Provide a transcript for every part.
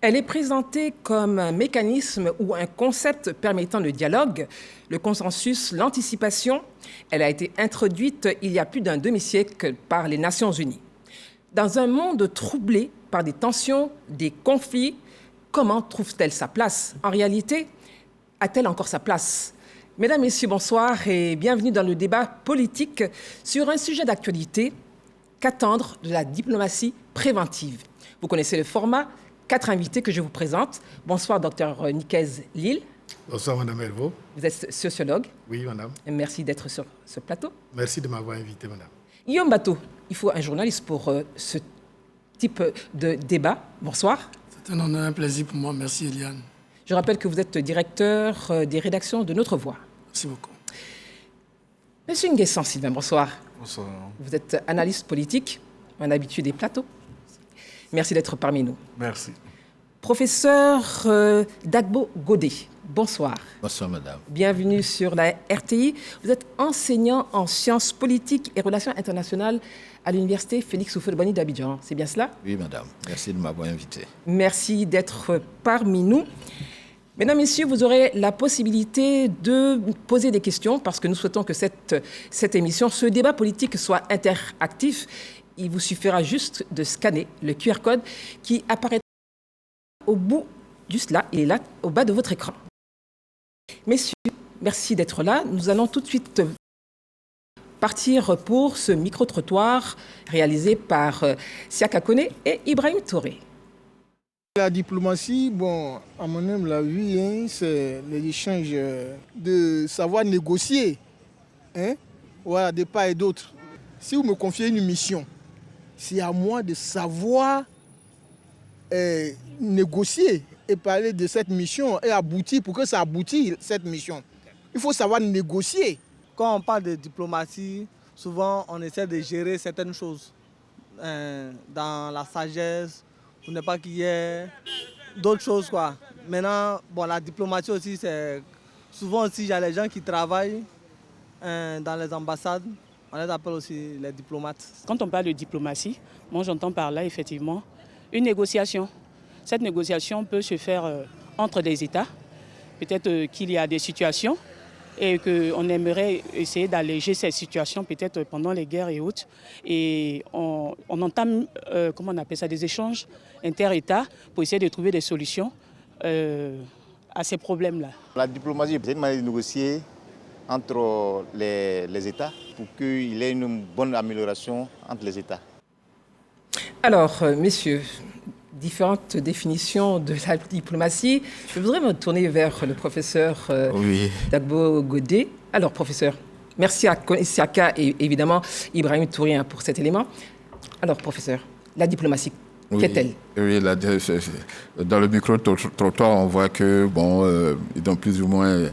Elle est présentée comme un mécanisme ou un concept permettant le dialogue, le consensus, l'anticipation. Elle a été introduite il y a plus d'un demi-siècle par les Nations Unies. Dans un monde troublé par des tensions, des conflits, comment trouve-t-elle sa place? En réalité, a-t-elle encore sa place? Mesdames, Messieurs, bonsoir et bienvenue dans le débat politique sur un sujet d'actualité, qu'attendre de la diplomatie préventive. Vous connaissez le format, 4 invités que je vous présente. Bonsoir, Dr Nicaise Lille. Bonsoir, Madame Elvaux. Vous êtes sociologue. Oui, Madame. Et merci d'être sur ce plateau. Merci de m'avoir invité, Madame. Guillaume Bateau, il faut un journaliste pour ce type de débat. Bonsoir. C'est un honneur, un plaisir pour moi. Merci, Eliane. Je rappelle que vous êtes directeur des rédactions de Notre Voix. Merci beaucoup. Monsieur Nguessan Sylvain, bonsoir. Bonsoir. Vous êtes analyste politique, un habitué des plateaux. Merci d'être parmi nous. Merci. Professeur Dagbo Godé, bonsoir. Bonsoir, madame. Bienvenue sur la RTI. Vous êtes enseignant en sciences politiques et relations internationales à l'université Félix Houphouët-Boigny d'Abidjan. C'est bien cela? Oui, madame. Merci de m'avoir invité. Merci d'être parmi nous. Mesdames, Messieurs, vous aurez la possibilité de poser des questions parce que nous souhaitons que cette émission, ce débat politique soit interactif. Il vous suffira juste de scanner le QR code qui apparaît au bout, juste là, il est là, au bas de votre écran. Messieurs, merci d'être là. Nous allons tout de suite partir pour ce micro-trottoir réalisé par Siaka Kone et Ibrahim Touré. La diplomatie, bon, à mon humble avis, hein, c'est l'échange de savoir négocier, hein, voilà, de part et d'autre. Si vous me confiez une mission, c'est à moi de savoir négocier et parler de cette mission et aboutir pour que ça aboutisse, cette mission. Il faut savoir négocier. Quand on parle de diplomatie, souvent on essaie de gérer certaines choses dans la sagesse, pour ne pas qu'il y ait d'autres choses, quoi. Maintenant, bon, la diplomatie aussi, c'est souvent aussi, il y a les gens qui travaillent dans les ambassades, on les appelle aussi les diplomates. Quand on parle de diplomatie, moi j'entends par là effectivement une négociation. Cette négociation peut se faire entre des États. Peut-être qu'il y a des situations et qu'on aimerait essayer d'alléger ces situations, peut-être pendant les guerres et autres. Et on entame, comment on appelle ça, des échanges inter-États pour essayer de trouver des solutions à ces problèmes-là. La diplomatie, c'est une manière de négocier entre les États pour qu'il y ait une bonne amélioration entre les États. Alors, messieurs, différentes définitions de la diplomatie. Je voudrais me tourner vers le professeur Dagbo Godé. Alors, professeur, merci à Siaka et évidemment Ibrahim Touré pour cet élément. Alors, professeur, la diplomatie, qu'est-elle? Oui, dans le micro-trottoir, on voit que, bon, ils ont plus ou moins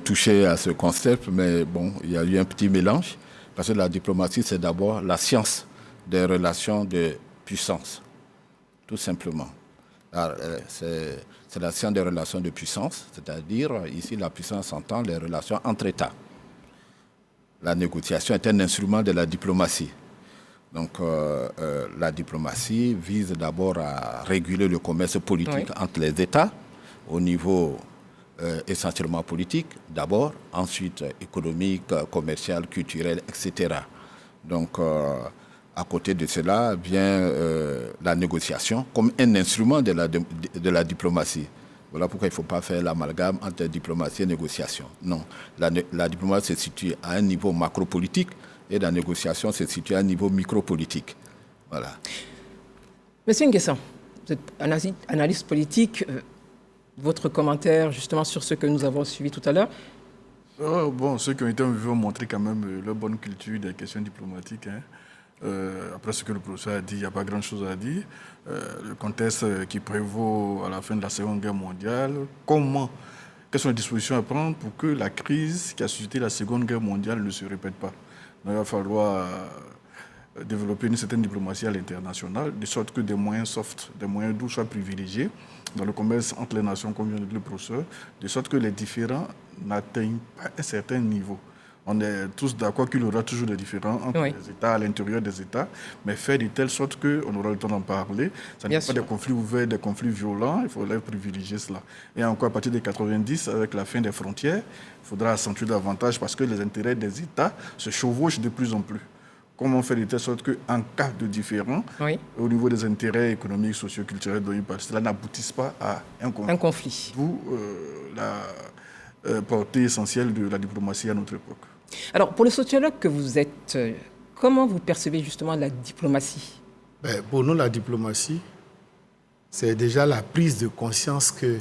touché à ce concept, mais bon, il y a eu un petit mélange, parce que la diplomatie, c'est d'abord la science des relations de puissance. Tout simplement. C'est la science des relations de puissance, c'est-à-dire, ici, la puissance entend les relations entre États. La négociation est un instrument de la diplomatie. Donc, la diplomatie vise d'abord à réguler le commerce politique entre les États, au niveau essentiellement politique, d'abord, ensuite économique, commercial, culturel, etc. Donc, à côté de cela vient la négociation comme un instrument de la diplomatie. Voilà pourquoi il ne faut pas faire l'amalgame entre diplomatie et négociation. Non, la diplomatie se situe à un niveau macropolitique et la négociation se situe à un niveau micropolitique. Voilà. Monsieur Nguessan, vous êtes analyste politique. Votre commentaire justement sur ce que nous avons suivi tout à l'heure? Bon, ceux qui ont été en vue ont montré quand même leur bonne culture des questions diplomatiques. Hein. Après ce que le professeur a dit, il n'y a pas grand-chose à dire. Le contexte qui prévaut à la fin de la Seconde Guerre mondiale, quelles sont les dispositions à prendre pour que la crise qui a suscité la Seconde Guerre mondiale ne se répète pas. Donc, il va falloir développer une certaine diplomatie à l'international, de sorte que des moyens soft, des moyens doux soient privilégiés dans le commerce entre les nations, comme vient de dire le professeur, de sorte que les différends n'atteignent pas un certain niveau. On est tous d'accord qu'il y aura toujours des différends entre les États, à l'intérieur des États, mais faire de telle sorte qu'on aura le temps d'en parler. Ça n'est pas des conflits ouverts, des conflits violents, il faudrait privilégier cela. Et encore à partir des 90, avec la fin des frontières, il faudra accentuer davantage parce que les intérêts des États se chevauchent de plus en plus. Comment faire de telle sorte qu'en cas de différend, au niveau des intérêts économiques, socio-culturels dont il parle, cela n'aboutisse pas à un conflit. D'où la portée essentielle de la diplomatie à notre époque. Alors, pour le sociologue que vous êtes, comment vous percevez justement la diplomatie? Pour nous, la diplomatie, c'est déjà la prise de conscience que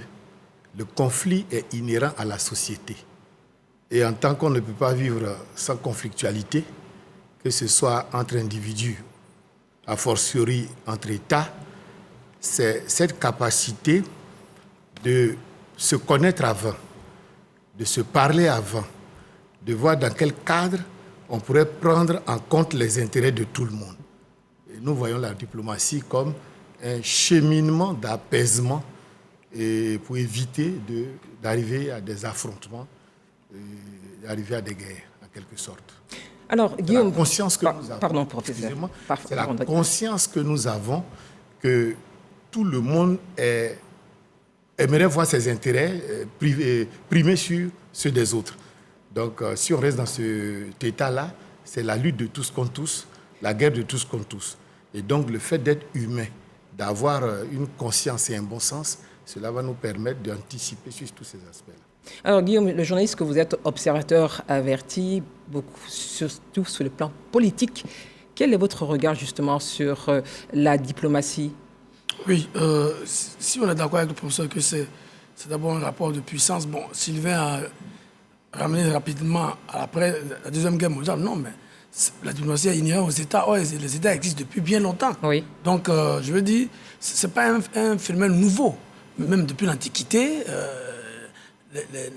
le conflit est inhérent à la société. Et en tant qu'on ne peut pas vivre sans conflictualité, que ce soit entre individus, a fortiori entre États, c'est cette capacité de se connaître avant, de se parler avant, de voir dans quel cadre on pourrait prendre en compte les intérêts de tout le monde. Et nous voyons la diplomatie comme un cheminement d'apaisement et pour éviter d'arriver à des affrontements, d'arriver à des guerres, en quelque sorte. Alors, Guillaume, la conscience que nous avons, pardon, professeur. C'est la conscience que nous avons que tout le monde aimerait voir ses intérêts primer sur ceux des autres. Donc, si on reste dans cet état-là, c'est la lutte de tous contre tous, la guerre de tous contre tous. Et donc, le fait d'être humain, d'avoir une conscience et un bon sens, cela va nous permettre d'anticiper sur tous ces aspects-là. Alors, Guillaume, le journaliste que vous êtes, observateur averti, surtout sur le plan politique, quel est votre regard justement sur la diplomatie? Oui, si on est d'accord avec le professeur que c'est d'abord un rapport de puissance, bon, Sylvain a ramené rapidement après la Deuxième Guerre mondiale, non, mais la diplomatie est inhérente aux États. Oh, les États existent depuis bien longtemps. Oui. Donc, je veux dire, ce n'est pas un phénomène nouveau. Même depuis l'Antiquité,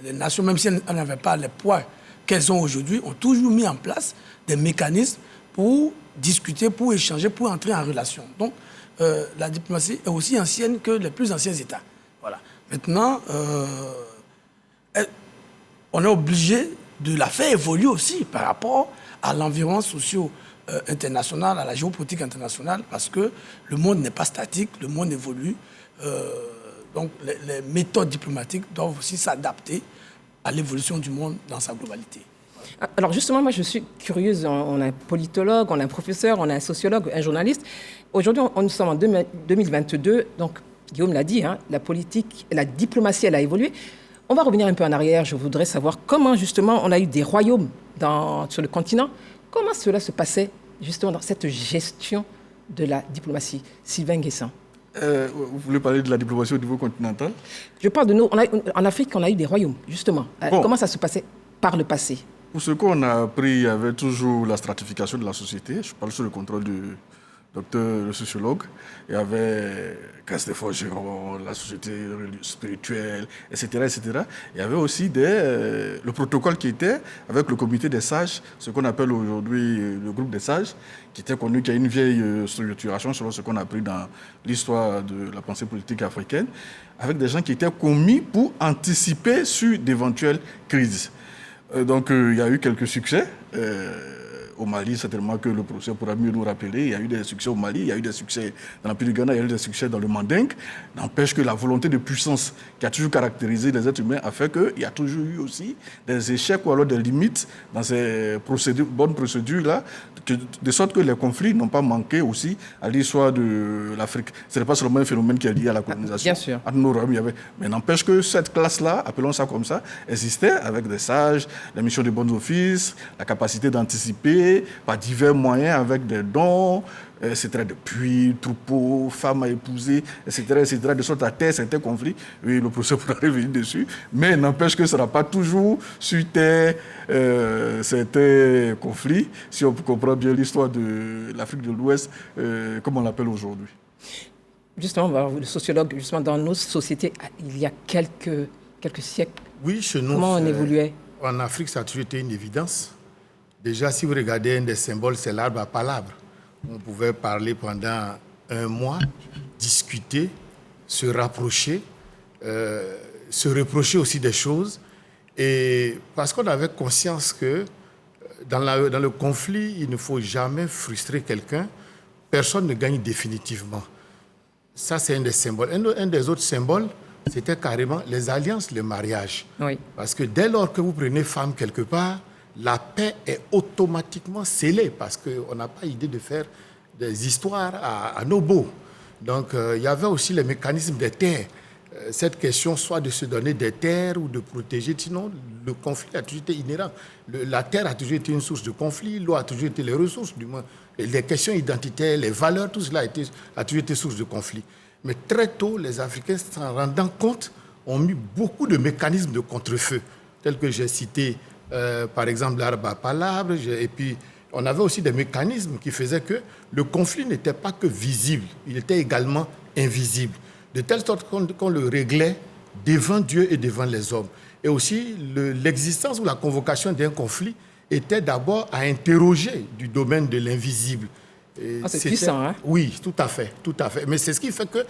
les nations, même si elles n'avaient pas les poids qu'elles ont aujourd'hui, ont toujours mis en place des mécanismes pour discuter, pour échanger, pour entrer en relation. Donc, la diplomatie est aussi ancienne que les plus anciens États. Voilà. Maintenant, on est obligé de la faire évoluer aussi par rapport à l'environnement socio-international, à la géopolitique internationale, parce que le monde n'est pas statique, le monde évolue. Donc, les méthodes diplomatiques doivent aussi s'adapter à l'évolution du monde dans sa globalité. Alors justement, moi je suis curieuse, on a un politologue, on a un professeur, on a un sociologue, un journaliste. Aujourd'hui, nous sommes en 2022, donc Guillaume l'a dit, la diplomatie, elle a évolué. On va revenir un peu en arrière, je voudrais savoir comment justement on a eu des royaumes sur le continent. Comment cela se passait justement dans cette gestion de la diplomatie? Sylvain Guessin. Vous voulez parler de la diplomatie au niveau continental? Je parle de nous. En Afrique, on a eu des royaumes, justement. Comment ça se passait par le passé? Pour ce qu'on a appris, il y avait toujours la stratification de la société. Je parle sous le contrôle du docteur, le sociologue. Il y avait Castelforgeron, la société spirituelle, etc., etc. Il y avait aussi le protocole qui était avec le comité des sages, ce qu'on appelle aujourd'hui le groupe des sages, qui était connu, qui a une vieille structuration selon ce qu'on a appris dans l'histoire de la pensée politique africaine, avec des gens qui étaient commis pour anticiper sur d'éventuelles crises. Donc, il y a eu quelques succès. Au Mali, certainement que le professeur pourra mieux nous rappeler. Il y a eu des succès au Mali, il y a eu des succès dans l'Empire du Ghana, il y a eu des succès dans le Mandingue. N'empêche que la volonté de puissance qui a toujours caractérisé les êtres humains a fait qu'il y a toujours eu aussi des échecs ou alors des limites dans ces bonnes procédures-là, de sorte que les conflits n'ont pas manqué aussi à l'histoire de l'Afrique. Ce n'est pas seulement un phénomène qui est lié à la colonisation. Bien sûr. Mais n'empêche que cette classe-là, appelons ça comme ça, existait avec des sages, la mission de bons offices, la capacité d'anticiper, par divers moyens, avec des dons, etc., de puits, troupeaux, femmes à épouser, etc., de sorte à taire certains conflits. Oui, le professeur pourra revenir dessus, mais n'empêche que ce ne sera pas toujours sur terre certains conflits, si on comprend bien l'histoire de l'Afrique de l'Ouest, comme on l'appelle aujourd'hui. Justement, le sociologue, justement, dans nos sociétés, il y a quelques siècles, oui, chez nous, comment on évoluait? En Afrique, ça a toujours été une évidence. Déjà, si vous regardez un des symboles, c'est l'arbre à palabres. On pouvait parler pendant un mois, discuter, se rapprocher, se reprocher aussi des choses. Et parce qu'on avait conscience que dans le conflit, il ne faut jamais frustrer quelqu'un. Personne ne gagne définitivement. Ça, c'est un des symboles. Un des autres symboles, c'était carrément les alliances, le mariage. Oui. Parce que dès lors que vous prenez femme quelque part, la paix est automatiquement scellée parce qu'on n'a pas idée de faire des histoires à nos beaux. Donc, il y avait aussi les mécanismes des terres. Cette question, soit de se donner des terres ou de protéger, sinon le conflit a toujours été inhérent. La terre a toujours été une source de conflit, l'eau a toujours été les ressources, du moins. Les questions identitaires, les valeurs, tout cela a toujours été source de conflit. Mais très tôt, les Africains, s'en rendant compte, ont mis beaucoup de mécanismes de contre-feu, tels que j'ai cité, par exemple, l'arbre à palabres, et puis on avait aussi des mécanismes qui faisaient que le conflit n'était pas que visible, il était également invisible. De telle sorte qu'on le réglait devant Dieu et devant les hommes. Et aussi, l'existence ou la convocation d'un conflit était d'abord à interroger du domaine de l'invisible. C'est puissant, hein? Oui, tout à fait, tout à fait. Mais c'est ce qui fait que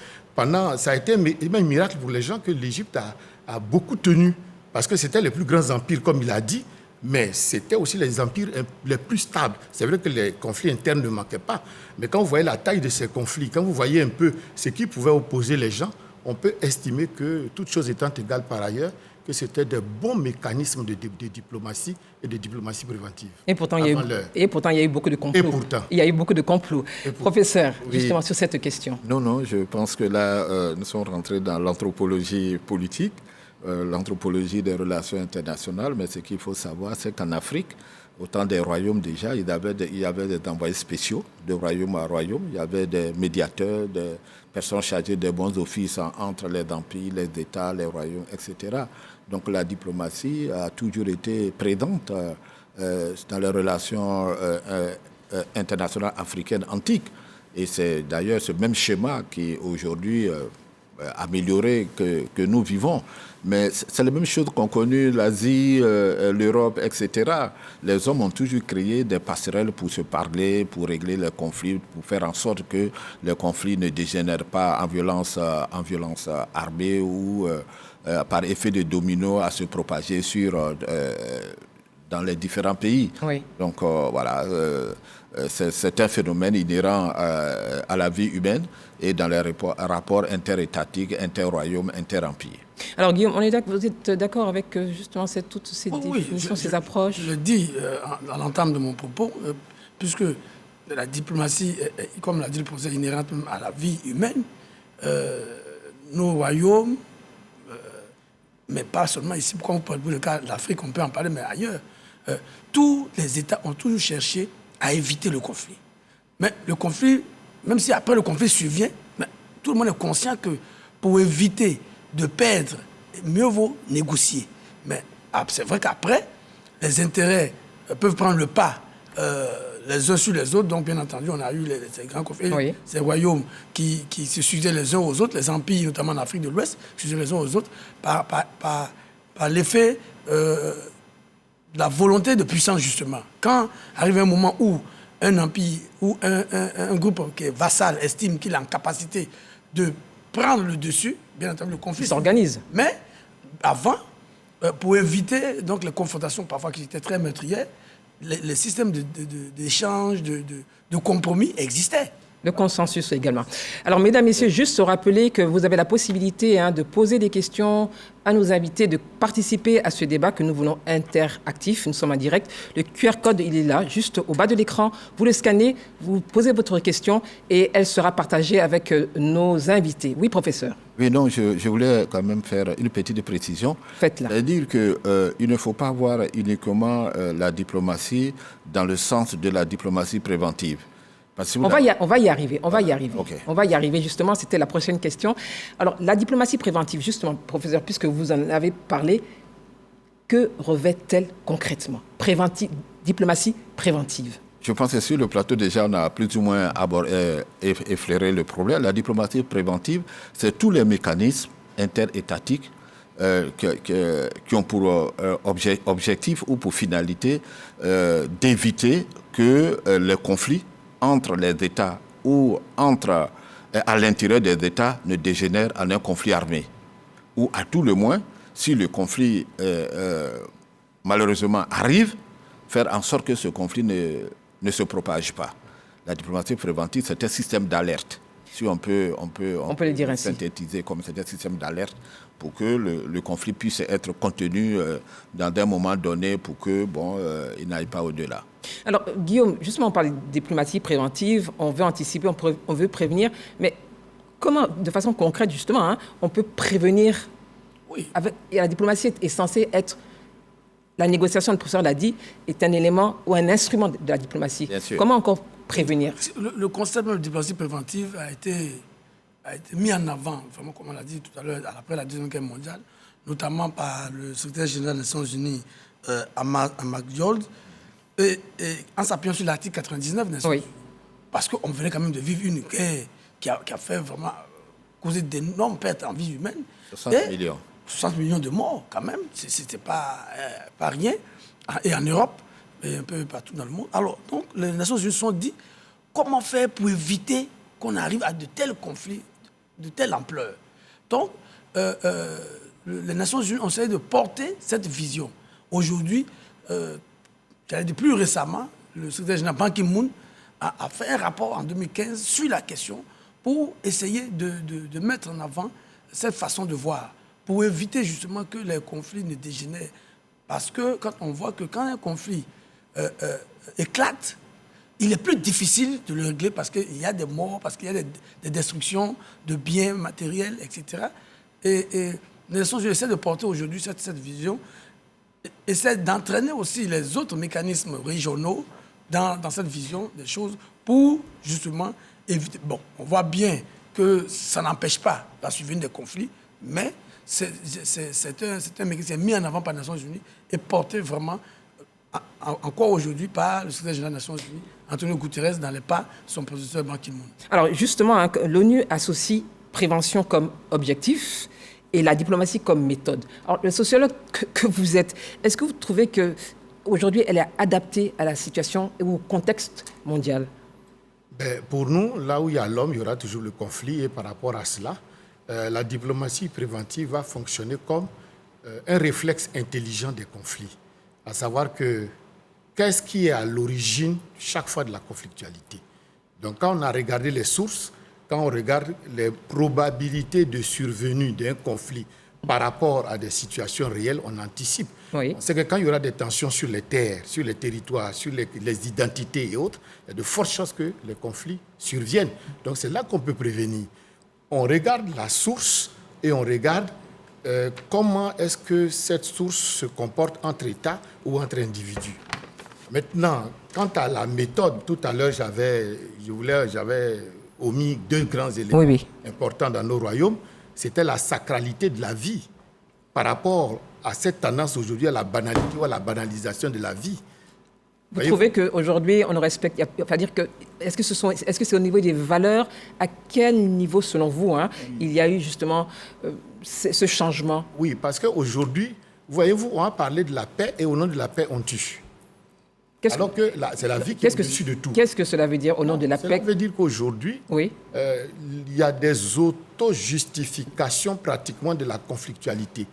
ça a été un miracle pour les gens que l'Égypte a beaucoup tenu. Parce que c'était les plus grands empires, comme il a dit, mais c'était aussi les empires les plus stables. C'est vrai que les conflits internes ne manquaient pas, mais quand vous voyez la taille de ces conflits, quand vous voyez un peu ce qui pouvait opposer les gens, on peut estimer que, toutes choses étant égales par ailleurs, que c'était de bons mécanismes de diplomatie et de diplomatie préventive. Et pourtant, il y a eu beaucoup de complots. Et pourtant. Il y a eu beaucoup de complots. Professeur, justement, sur cette question. Non, je pense que là, nous sommes rentrés dans l'anthropologie politique. L'anthropologie des relations internationales, mais ce qu'il faut savoir, c'est qu'en Afrique, au temps des royaumes déjà, il y avait des envoyés spéciaux de royaume à royaume, il y avait des médiateurs, des personnes chargées des bons offices entre les empires, les États, les royaumes, etc. Donc la diplomatie a toujours été présente dans les relations internationales africaines antiques. Et c'est d'ailleurs ce même schéma qui aujourd'hui amélioré que nous vivons. Mais c'est la même chose qu'ont connu l'Asie, l'Europe, etc. Les hommes ont toujours créé des passerelles pour se parler, pour régler les conflits, pour faire en sorte que les conflits ne dégénèrent pas en violence armée ou par effet de domino à se propager dans les différents pays. Oui. Donc voilà, c'est un phénomène inhérent à la vie humaine et dans les rapports interétatiques, interroyaumes, interempires. Alors Guillaume, vous êtes d'accord avec justement toutes ces définitions, ces approches? Je le dis à l'entame de mon propos, puisque la diplomatie, comme l'a dit le professeur, inhérente même à la vie humaine, nos royaumes, mais pas seulement ici, comme pour le cas de l'Afrique, on peut en parler, mais ailleurs, tous les États ont toujours cherché à éviter le conflit. Mais le conflit, même si après le conflit survient, mais tout le monde est conscient que pour éviter de perdre, mieux vaut négocier. Mais c'est vrai qu'après, les intérêts peuvent prendre le pas les uns sur les autres. Donc, bien entendu, on a eu ces grands conflits, oui, ces royaumes qui se succèdent les uns aux autres, les empires, notamment en Afrique de l'Ouest, se succèdent les uns aux autres, par l'effet de la volonté de puissance, justement. Quand arrive un moment où un empire ou un groupe qui est vassal estime qu'il a en capacité de prendre le dessus, bien entendu, le conflit s'organise. Mais avant, pour éviter donc, les confrontations parfois qui étaient très meurtrières, les systèmes d'échange, de compromis existaient. Le consensus également. Alors, mesdames, messieurs, juste se rappeler que vous avez la possibilité de poser des questions à nos invités, de participer à ce débat que nous voulons interactif. Nous sommes en direct. Le QR code, il est là, juste au bas de l'écran. Vous le scannez, vous posez votre question et elle sera partagée avec nos invités. Oui, professeur. Oui, non, je voulais quand même faire une petite précision. Faites-la. C'est-à-dire qu'il ne faut pas voir uniquement la diplomatie dans le sens de la diplomatie préventive. On va y arriver. Okay. On va y arriver, justement, c'était la prochaine question. Alors, la diplomatie préventive, justement, professeur, puisque vous en avez parlé, que revêt-elle concrètement? Diplomatie préventive. Je pense que sur le plateau, déjà, on a plus ou moins effleuré le problème. La diplomatie préventive, c'est tous les mécanismes interétatiques qui ont pour objectif ou pour finalité d'éviter que les conflits entre les États ou à l'intérieur des États ne dégénère en un conflit armé. Ou à tout le moins, si le conflit malheureusement arrive, faire en sorte que ce conflit ne se propage pas. La diplomatie préventive, c'est un système d'alerte. Si on peut le dire ainsi. Synthétiser comme c'est un système d'alerte pour que le conflit puisse être contenu dans un moment donné pour que il n'aille pas au-delà. Alors Guillaume, justement on parle de diplomatie préventive, on veut anticiper, on veut prévenir, mais comment, de façon concrète justement, on peut prévenir? Oui. Et la diplomatie est censée être, la négociation, le professeur l'a dit, est un élément ou un instrument de la diplomatie. Bien sûr. Comment encore prévenir? Le concept de diplomatie préventive a été mis en avant, vraiment, comme on l'a dit tout à l'heure, après la Deuxième Guerre mondiale, notamment par le secrétaire général des Nations Unies, Ahmad Yolde, et en s'appuyant sur l'article 99 des Nations Unies. Parce qu'on venait quand même de vivre une guerre qui a fait vraiment causer d'énormes pertes en vie humaine. 60 millions de morts, quand même, c'était pas rien. Et en Europe, et un peu partout dans le monde. Alors, donc, les Nations Unies se sont dit, comment faire pour éviter qu'on arrive à de tels conflits, de telle ampleur? Donc, les Nations Unies ont essayé de porter cette vision. Aujourd'hui, j'allais dire plus récemment, le secrétaire général Ban Ki-moon a fait un rapport en 2015 sur la question pour essayer de mettre en avant cette façon de voir, pour éviter justement que les conflits ne dégénèrent. Parce que quand on voit que quand un conflit éclate, il est plus difficile de le régler parce qu'il y a des morts, parce qu'il y a des destructions de biens matériels, etc. Et les Nations Unies essaient de porter aujourd'hui cette vision, essaient d'entraîner aussi les autres mécanismes régionaux dans cette vision des choses pour justement éviter. Bon, on voit bien que ça n'empêche pas la survenue des conflits, mais c'est un mécanisme mis en avant par les Nations Unies et porté vraiment encore aujourd'hui par le secrétaire général des Nations Unies, Antonio Guterres, dans les pas de son professeur Ban Ki-moon. Alors justement, l'ONU associe prévention comme objectif et la diplomatie comme méthode. Alors le sociologue que vous êtes, est-ce que vous trouvez qu'aujourd'hui elle est adaptée à la situation et au contexte mondial? Pour nous, là où il y a l'homme, il y aura toujours le conflit, et par rapport à cela, la diplomatie préventive va fonctionner comme un réflexe intelligent des conflits. À savoir qu'est-ce qui est à l'origine chaque fois de la conflictualité. Donc quand on a regardé les sources, quand on regarde les probabilités de survenue d'un conflit par rapport à des situations réelles, on anticipe. Oui. C'est que quand il y aura des tensions sur les terres, sur les territoires, sur les identités et autres, il y a de fortes chances que les conflits surviennent. Donc c'est là qu'on peut prévenir. On regarde la source et on regarde comment est-ce que cette source se comporte entre États ou entre individus. Maintenant, quant à la méthode, tout à l'heure, j'avais omis deux grands éléments importants dans nos royaumes. C'était la sacralité de la vie par rapport à cette tendance aujourd'hui à la banalité ou à la banalisation de la vie. Vous trouvez qu'aujourd'hui, on ne respecte... Est-ce que c'est au niveau des valeurs? À quel niveau, selon vous, il y a eu justement ce changement? Oui, parce qu'aujourd'hui, voyez-vous, on a parlé de la paix et au nom de la paix, on tue. Alors que c'est la vie qui est au-dessus de tout. Qu'est-ce que cela veut dire au nom de la paix? Cela veut dire qu'aujourd'hui, il y a des auto-justifications pratiquement de la conflictualité.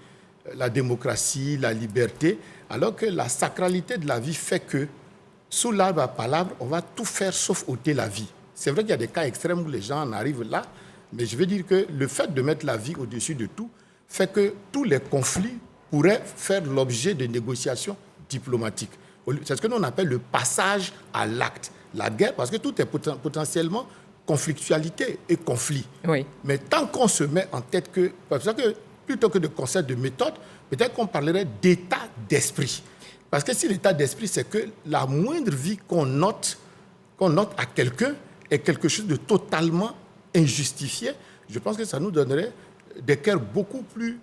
La démocratie, la liberté, alors que la sacralité de la vie fait que, sous l'arbre à palabre, on va tout faire sauf ôter la vie. C'est vrai qu'il y a des cas extrêmes où les gens en arrivent là, mais je veux dire que le fait de mettre la vie au-dessus de tout fait que tous les conflits pourraient faire l'objet de négociations diplomatiques. C'est ce que nous on appelle le passage à l'acte. La guerre, parce que tout est potentiellement conflictualité et conflit. Oui. Mais tant qu'on se met en tête que... Parce que plutôt que de concept de méthode, peut-être qu'on parlerait d'état d'esprit. Parce que si l'état d'esprit, c'est que la moindre vie qu'on note à quelqu'un est quelque chose de totalement injustifié, je pense que ça nous donnerait des cœurs beaucoup plus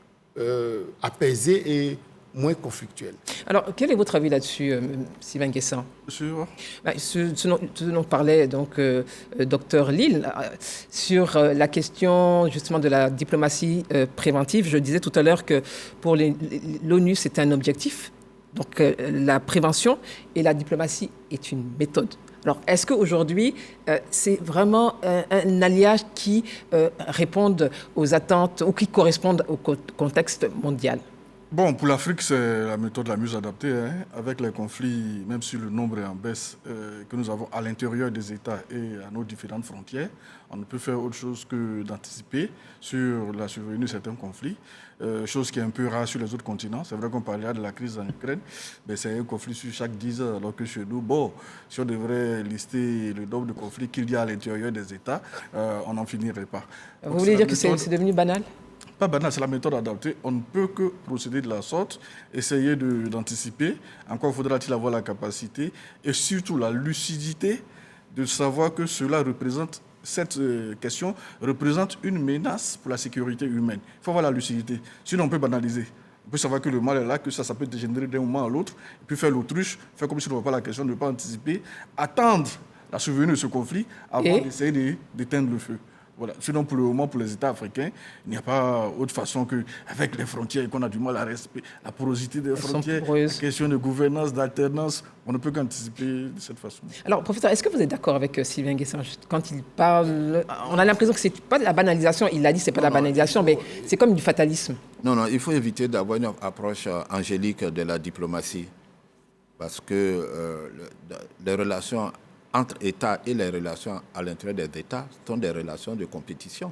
apaisés et moins conflictuels. Alors, quel est votre avis là-dessus, Sylvain Guessant? Ce dont parlait donc Dr Lille, sur la question justement de la diplomatie préventive. Je disais tout à l'heure que pour l'ONU, c'est un objectif. Donc la prévention et la diplomatie est une méthode. Alors, est-ce qu'aujourd'hui, c'est vraiment un alliage qui réponde aux attentes ou qui corresponde au contexte mondial? Bon, pour l'Afrique, c'est la méthode la mieux adaptée. Avec les conflits, même si le nombre est en baisse, que nous avons à l'intérieur des États et à nos différentes frontières, on ne peut faire autre chose que d'anticiper sur la survenue de certains conflits, chose qui est un peu rare sur les autres continents. C'est vrai qu'on parlait de la crise en Ukraine, mais c'est un conflit sur chaque 10 ans, alors que chez nous, bon, si on devrait lister le nombre de conflits qu'il y a à l'intérieur des États, on n'en finirait pas. Vous voulez dire que c'est devenu banal ? Pas banal, c'est la méthode adaptée. On ne peut que procéder de la sorte, essayer d'anticiper. Encore faudra-t-il avoir la capacité et surtout la lucidité de savoir que cette question représente une menace pour la sécurité humaine. Il faut avoir la lucidité. Sinon, on peut banaliser. On peut savoir que le mal est là, que ça peut dégénérer d'un moment à l'autre, et puis faire l'autruche, faire comme si on ne voit pas la question, ne pas anticiper, attendre la survenue de ce conflit avant d'essayer d'éteindre le feu. Voilà. Sinon, pour le moment, pour les États africains, il n'y a pas autre façon qu'avec les frontières qu'on a du mal à respecter, la porosité des frontières, la question de gouvernance, d'alternance, on ne peut qu'anticiper de cette façon. Alors, professeur, est-ce que vous êtes d'accord avec Sylvain Guessant quand il parle? On a l'impression que ce n'est pas de la banalisation, il l'a dit, ce n'est pas de la banalisation, mais c'est comme du fatalisme. Non, il faut éviter d'avoir une approche angélique de la diplomatie, parce que les relations entre États et les relations à l'intérieur des États sont des relations de compétition.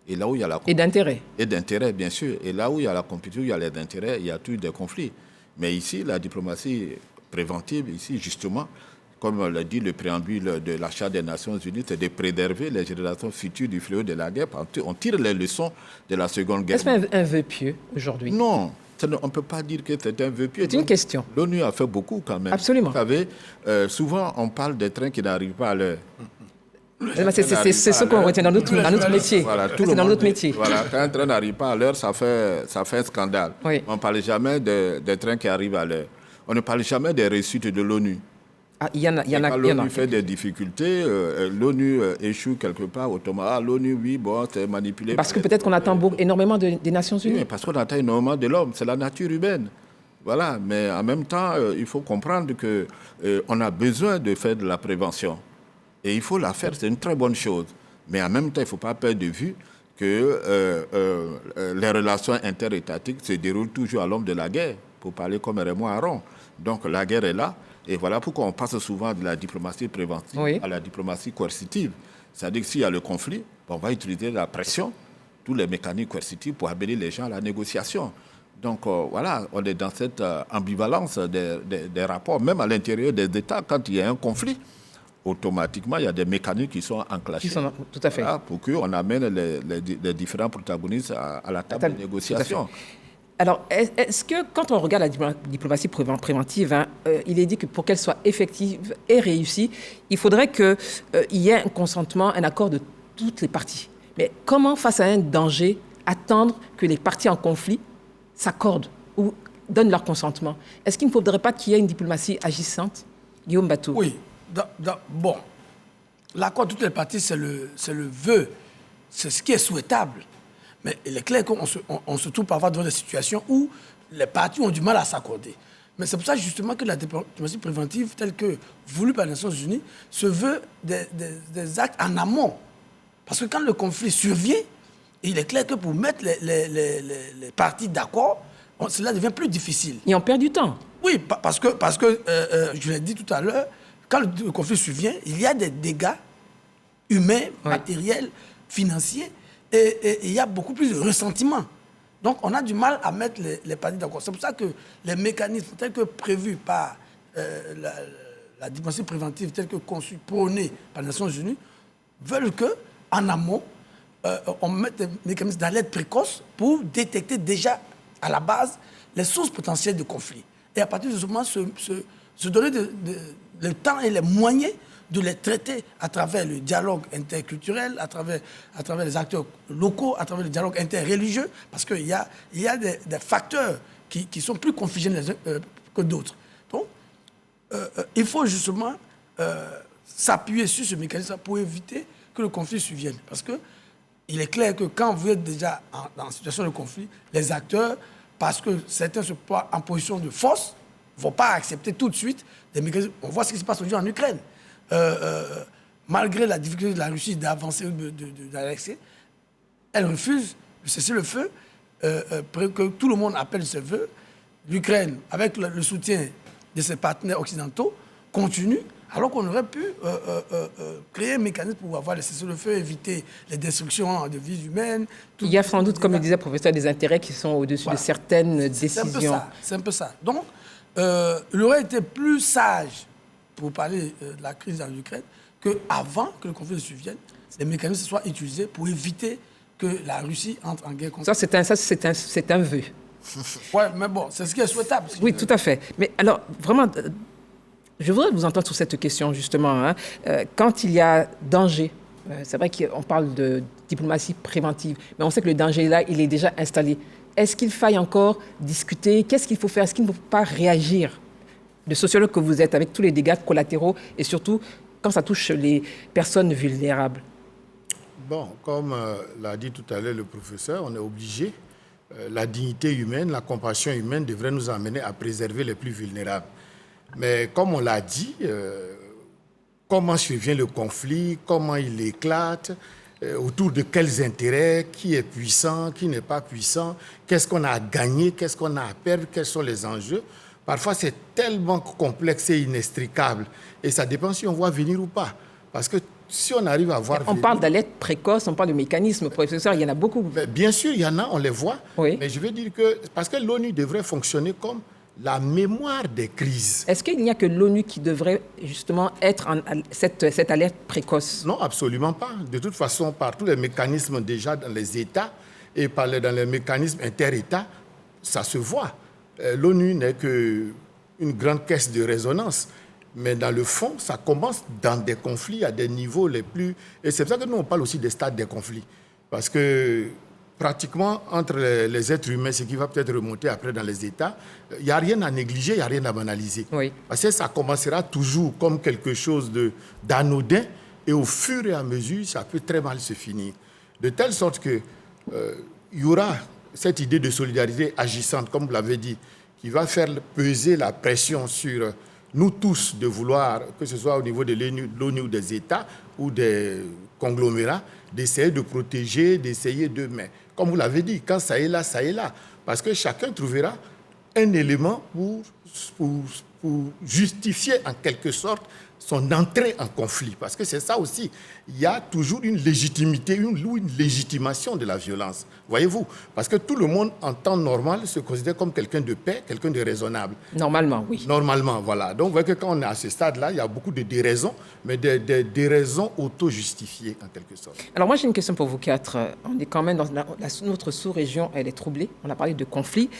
Et là où il y a et d'intérêt. Et d'intérêt, bien sûr. Et là où il y a la compétition, il y a les intérêts, il y a toujours des conflits. Mais ici, la diplomatie préventive, ici, justement, comme l'a dit le préambule de la Charte des Nations Unies, c'est de préserver les générations futures du fléau de la guerre. On tire les leçons de la Seconde Guerre. Est-ce un vœu pieux aujourd'hui? Non. On ne peut pas dire que c'est un vœu pieux. C'est une question. L'ONU a fait beaucoup quand même. Absolument. Vous savez, souvent on parle des trains qui n'arrivent pas à l'heure. C'est ce qu'on retient dans notre métier. Voilà, c'est dans notre métier. Voilà, quand un train n'arrive pas à l'heure, ça fait un scandale. Oui. On ne parle jamais des trains qui arrivent à l'heure. On ne parle jamais des réussites de l'ONU. Ah, il y en a. Quand l'ONU fait des difficultés, l'ONU échoue quelque part automatiquement. L'ONU, oui, bon, c'est manipulé. Parce que peut-être qu'on attend énormément des Nations Unies. Oui, parce qu'on attend énormément de l'homme. C'est la nature humaine. Voilà, mais en même temps, il faut comprendre qu'on a besoin de faire de la prévention. Et il faut la faire, c'est une très bonne chose. Mais en même temps, il ne faut pas perdre de vue que les relations interétatiques se déroulent toujours à l'ombre de la guerre, pour parler comme Raymond Aron. Donc la guerre est là. Et voilà pourquoi on passe souvent de la diplomatie préventive à la diplomatie coercitive. C'est-à-dire que s'il y a le conflit, on va utiliser la pression, tous les mécanismes coercitifs pour amener les gens à la négociation. Donc voilà, on est dans cette ambivalence des rapports, même à l'intérieur des États, quand il y a un conflit, automatiquement, il y a des mécanismes qui sont enclenchés. Tout à fait. Voilà, pour qu'on amène les différents protagonistes à la table de négociation. Alors, est-ce que quand on regarde la diplomatie préventive, il est dit que pour qu'elle soit effective et réussie, il faudrait qu'il y ait un consentement, un accord de toutes les parties. Mais comment, face à un danger, attendre que les parties en conflit s'accordent ou donnent leur consentement? Est-ce qu'il ne faudrait pas qu'il y ait une diplomatie agissante? Guillaume Bateau. Oui. Bon, l'accord de toutes les parties, c'est le vœu. C'est ce qui est souhaitable. Mais il est clair qu'on se trouve parfois devant des situations où les parties ont du mal à s'accorder. Mais c'est pour ça justement que la diplomatie préventive, telle que voulue par les Nations Unies, se veut des actes en amont. Parce que quand le conflit survient, il est clair que pour mettre les parties d'accord, cela devient plus difficile. Et on perd du temps. Oui, parce que je l'ai dit tout à l'heure, quand le conflit survient, il y a des dégâts humains, matériels, financiers, et il y a beaucoup plus de ressentiment. Donc, on a du mal à mettre les parties d'accord. C'est pour ça que les mécanismes tels que prévus par la diplomatie préventive, tels que conçus, prônés par les Nations Unies, veulent qu'en amont, on mette des mécanismes d'alerte précoce pour détecter déjà à la base les sources potentielles de conflit. Et à partir de ce moment, se donner le temps et les moyens de les traiter à travers le dialogue interculturel, à travers les acteurs locaux, à travers le dialogue interreligieux, parce qu'il y a des facteurs qui sont plus confligés les uns que d'autres. Donc, il faut justement s'appuyer sur ce mécanisme pour éviter que le conflit survienne. Parce qu'il est clair que quand vous êtes déjà dans une situation de conflit, les acteurs, parce que certains se placent en position de force, ne vont pas accepter tout de suite des mécanismes. On voit ce qui se passe aujourd'hui en Ukraine. Malgré la difficulté de la Russie d'avancer ou d'annexer, elle refuse de cesser le feu que tout le monde appelle ses voeux, l'Ukraine, avec le soutien de ses partenaires occidentaux, continue, alors qu'on aurait pu créer un mécanisme pour avoir les cessez-le-feu, éviter les destructions de vies humaines. Il y a sans doute, comme le disait le professeur, des intérêts qui sont au-dessus de certaines décisions. C'est un peu ça. Donc, il aurait été plus sage, pour parler de la crise dans l'Ukraine, qu'avant que le conflit ne survienne, les mécanismes soient utilisés pour éviter que la Russie entre en guerre contre l'Ukraine. Ça, c'est un vœu. Oui, mais bon, c'est ce qui est souhaitable. Oui, tout à fait. Mais alors, vraiment, je voudrais vous entendre sur cette question, justement. Quand il y a danger, c'est vrai qu'on parle de diplomatie préventive, mais on sait que le danger, là, il est déjà installé. Est-ce qu'il faille encore discuter? Qu'est-ce qu'il faut faire? Est-ce qu'il ne faut pas réagir? Le sociologue que vous êtes, avec tous les dégâts collatéraux, et surtout quand ça touche les personnes vulnérables. Bon, comme l'a dit tout à l'heure le professeur, on est obligé. La dignité humaine, la compassion humaine devrait nous amener à préserver les plus vulnérables. Mais comme on l'a dit, comment survient le conflit, comment il éclate, autour de quels intérêts, qui est puissant, qui n'est pas puissant, qu'est-ce qu'on a à gagner, qu'est-ce qu'on a à perdre, quels sont les enjeux. Parfois, c'est tellement complexe et inextricable. Et ça dépend si on voit venir ou pas. Parce que si on arrive à voir... On parle d'alerte précoce, on parle de mécanismes, professeur, il y en a beaucoup. Mais bien sûr, il y en a, on les voit. Oui. Mais je veux dire que... Parce que l'ONU devrait fonctionner comme la mémoire des crises. Est-ce qu'il n'y a que l'ONU qui devrait justement être cette alerte précoce? Non, absolument pas. De toute façon, par tous les mécanismes déjà dans les États et dans les mécanismes inter-États, ça se voit. L'ONU n'est qu'une grande caisse de résonance. Mais dans le fond, ça commence dans des conflits à des niveaux les plus... Et c'est pour ça que nous, on parle aussi des stades des conflits. Parce que pratiquement, entre les êtres humains, ce qui va peut-être remonter après dans les États, il n'y a rien à négliger, il n'y a rien à banaliser. Oui. Parce que ça commencera toujours comme quelque chose d'anodin, et au fur et à mesure, ça peut très mal se finir. De telle sorte que il y aura cette idée de solidarité agissante, comme vous l'avez dit, qui va faire peser la pression sur nous tous de vouloir, que ce soit au niveau de l'ONU ou des États ou des conglomérats, d'essayer de protéger, d'essayer de... Mais comme vous l'avez dit, quand ça est là, ça est là. Parce que chacun trouvera un élément pour justifier en quelque sorte son entrée en conflit. Parce que c'est ça aussi. Il y a toujours une légitimité, une légitimation de la violence. Voyez-vous? Parce que tout le monde, en temps normal, se considère comme quelqu'un de paix, quelqu'un de raisonnable. Normalement, oui. Normalement, voilà. Donc, vous voyez que quand on est à ce stade-là, il y a beaucoup de déraisons, mais des raisons auto-justifiées, en quelque sorte. Alors, moi, j'ai une question pour vous quatre. On est quand même dans notre sous-région, elle est troublée. On a parlé de conflits.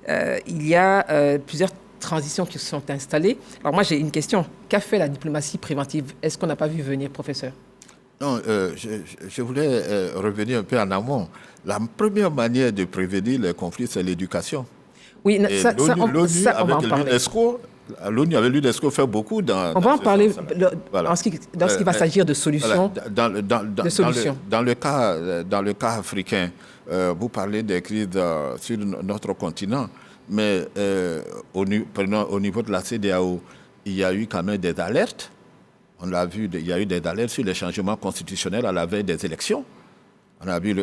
Il y a plusieurs transitions qui se sont installées. Alors moi, j'ai une question. Qu'a fait la diplomatie préventive? Est-ce qu'on n'a pas vu venir, professeur? Non, je voulais revenir un peu en amont. La première manière de prévenir les conflits, c'est l'éducation. Oui, ça, on va en parler. L'ONU avec l'UNESCO fait beaucoup dans... On va en parler voilà. lorsqu'il va s'agir de solutions. Voilà. Dans le cas africain, vous parlez des crises sur notre continent. Mais au niveau de la CEDEAO, il y a eu quand même des alertes. On l'a vu, il y a eu des alertes sur les changements constitutionnels à la veille des élections. On a vu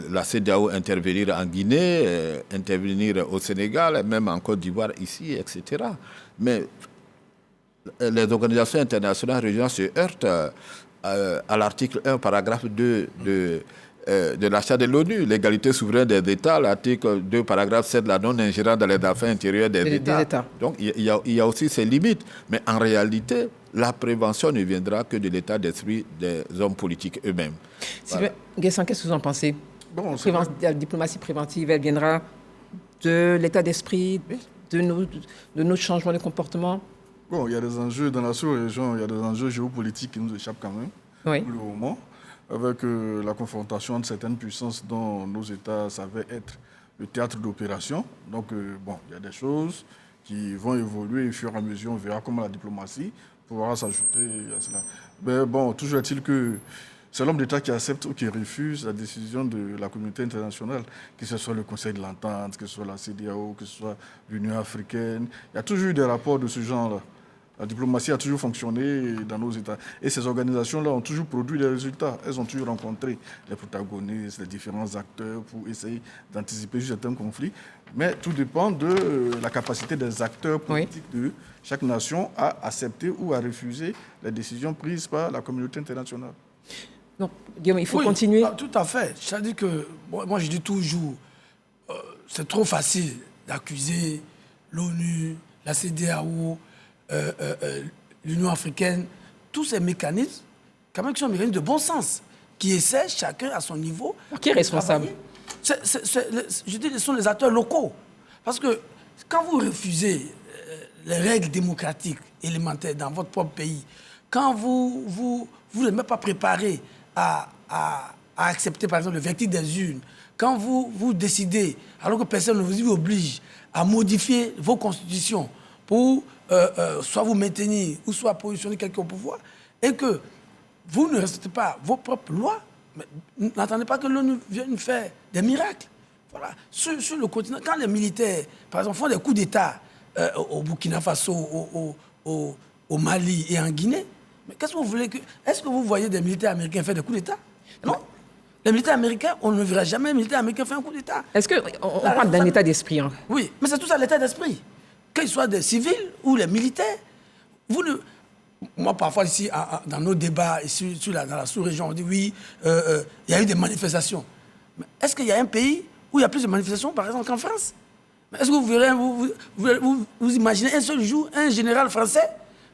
la CEDEAO intervenir en Guinée, intervenir au Sénégal, même en Côte d'Ivoire, ici, etc. Mais les organisations internationales régionales se heurtent à l'article 1, paragraphe 2 de la Charte de l'ONU, l'égalité souveraine des États, l'article 2, paragraphe 7, la non-ingérence dans les affaires intérieures des États. Donc, il y a aussi ces limites. Mais en réalité, la prévention ne viendra que de l'état d'esprit des hommes politiques eux-mêmes. Sylvain Guessan, qu'est-ce que vous en pensez? La diplomatie préventive, elle viendra de l'état d'esprit, de nos changements de comportement? Bon, il y a des enjeux dans la sous-région, il y a des enjeux géopolitiques qui nous échappent quand même, oui, pour le moment, avec la confrontation entre certaines puissances dont nos États savaient être le théâtre d'opération. Donc, il y a des choses qui vont évoluer au fur et à mesure. On verra comment la diplomatie pourra s'ajouter à cela. Mais bon, toujours est-il que c'est l'homme d'État qui accepte ou qui refuse la décision de la communauté internationale, que ce soit le Conseil de l'Entente, que ce soit la CEDEAO, que ce soit l'Union africaine. Il y a toujours eu des rapports de ce genre-là. La diplomatie a toujours fonctionné dans nos États. Et ces organisations-là ont toujours produit des résultats. Elles ont toujours rencontré les protagonistes, les différents acteurs pour essayer d'anticiper certains conflits. Mais tout dépend de la capacité des acteurs politiques de chaque nation à accepter ou à refuser les décisions prises par la communauté internationale. Donc, Guillaume, il faut continuer. Tout à fait. C'est-à-dire que, moi je dis toujours, c'est trop facile d'accuser l'ONU, la CEDEAO, l'Union africaine, tous ces mécanismes, quand même, qui sont des mécanismes de bon sens, qui essaient chacun à son niveau. Qui est responsable? Je dis, ce sont les acteurs locaux. Parce que quand vous refusez les règles démocratiques élémentaires dans votre propre pays, quand vous n'êtes même pas préparé à accepter, par exemple, le verdict des urnes, quand vous décidez, alors que personne ne vous oblige à modifier vos constitutions pour soit vous maintenir ou soit positionner quelqu'un au pouvoir, et que vous ne respectez pas vos propres lois, n'attendez pas que l'ONU vienne faire des miracles. Voilà. Sur le continent, quand les militaires, par exemple, font des coups d'État au Burkina Faso, au Mali et en Guinée, mais qu'est-ce que vous voulez que... Est-ce que vous voyez des militaires américains faire des coups d'État? Non. Les militaires américains, on ne verra jamais un militaire américain faire un coup d'État. Est-ce qu'on parle d'un état d'esprit? Oui, mais c'est tout ça l'état d'esprit. Qu'ils soient des civils ou les militaires. Moi, parfois, ici, dans nos débats, ici, dans la sous-région, on dit oui, il y a eu des manifestations. Mais est-ce qu'il y a un pays où il y a plus de manifestations, par exemple, qu'en France? Est-ce que vous verrez, vous imaginez un seul jour un général français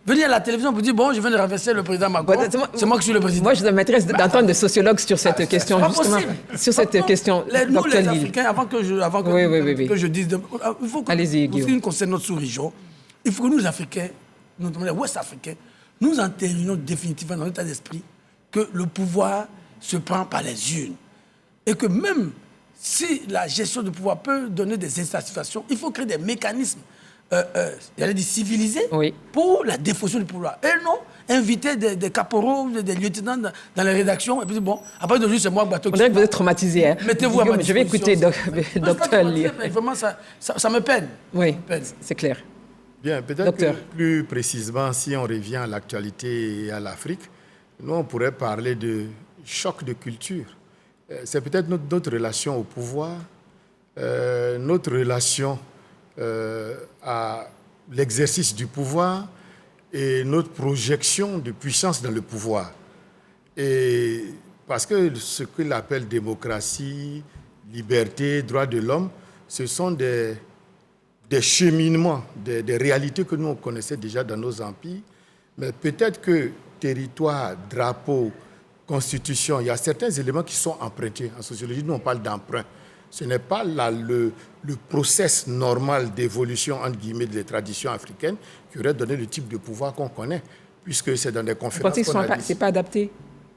venir à la télévision pour dire bon, je viens de renverser le président Macron, c'est moi qui suis le président? Moi, je m'intéresse d'entendre des sociologues sur cette question, justement. Sur cette question, nous, les Africains, avant que je dise... Il faut que, allez-y, Guillaume. En ce qui concerne notre sous-région, il faut que nous, les Africains, notamment les Ouest-Africains, nous entérinions définitivement dans l'état d'esprit que le pouvoir se prend par les urnes. Et que même si la gestion du pouvoir peut donner des insatisfactions, il faut créer des mécanismes j'allais dire civilisés pour la défaution du pouvoir. Et non inviter des caporaux, des lieutenants dans les rédactions, et puis bon, après de juste c'est moi, bateau. On dirait que vous êtes traumatisé. Hein. Mettez-vous à ma disposition. Je vais écouter docteur Ly. Vraiment, ça me peine. Oui, c'est clair. Bien, peut-être que plus précisément, si on revient à l'actualité et à l'Afrique, nous, on pourrait parler de choc de culture. C'est peut-être notre relation au pouvoir, notre relation à l'exercice du pouvoir et notre projection de puissance dans le pouvoir. Et parce que ce qu'il appelle démocratie, liberté, droits de l'homme, ce sont des cheminements, des réalités que nous on connaissait déjà dans nos empires. Mais peut-être que territoire, drapeau, constitution, il y a certains éléments qui sont empruntés. En sociologie, nous on parle d'emprunt. Ce n'est pas le process normal d'évolution, entre guillemets, des traditions africaines qui aurait donné le type de pouvoir qu'on connaît, puisque c'est dans des conférences qu'on a dit. Ce n'est pas adapté?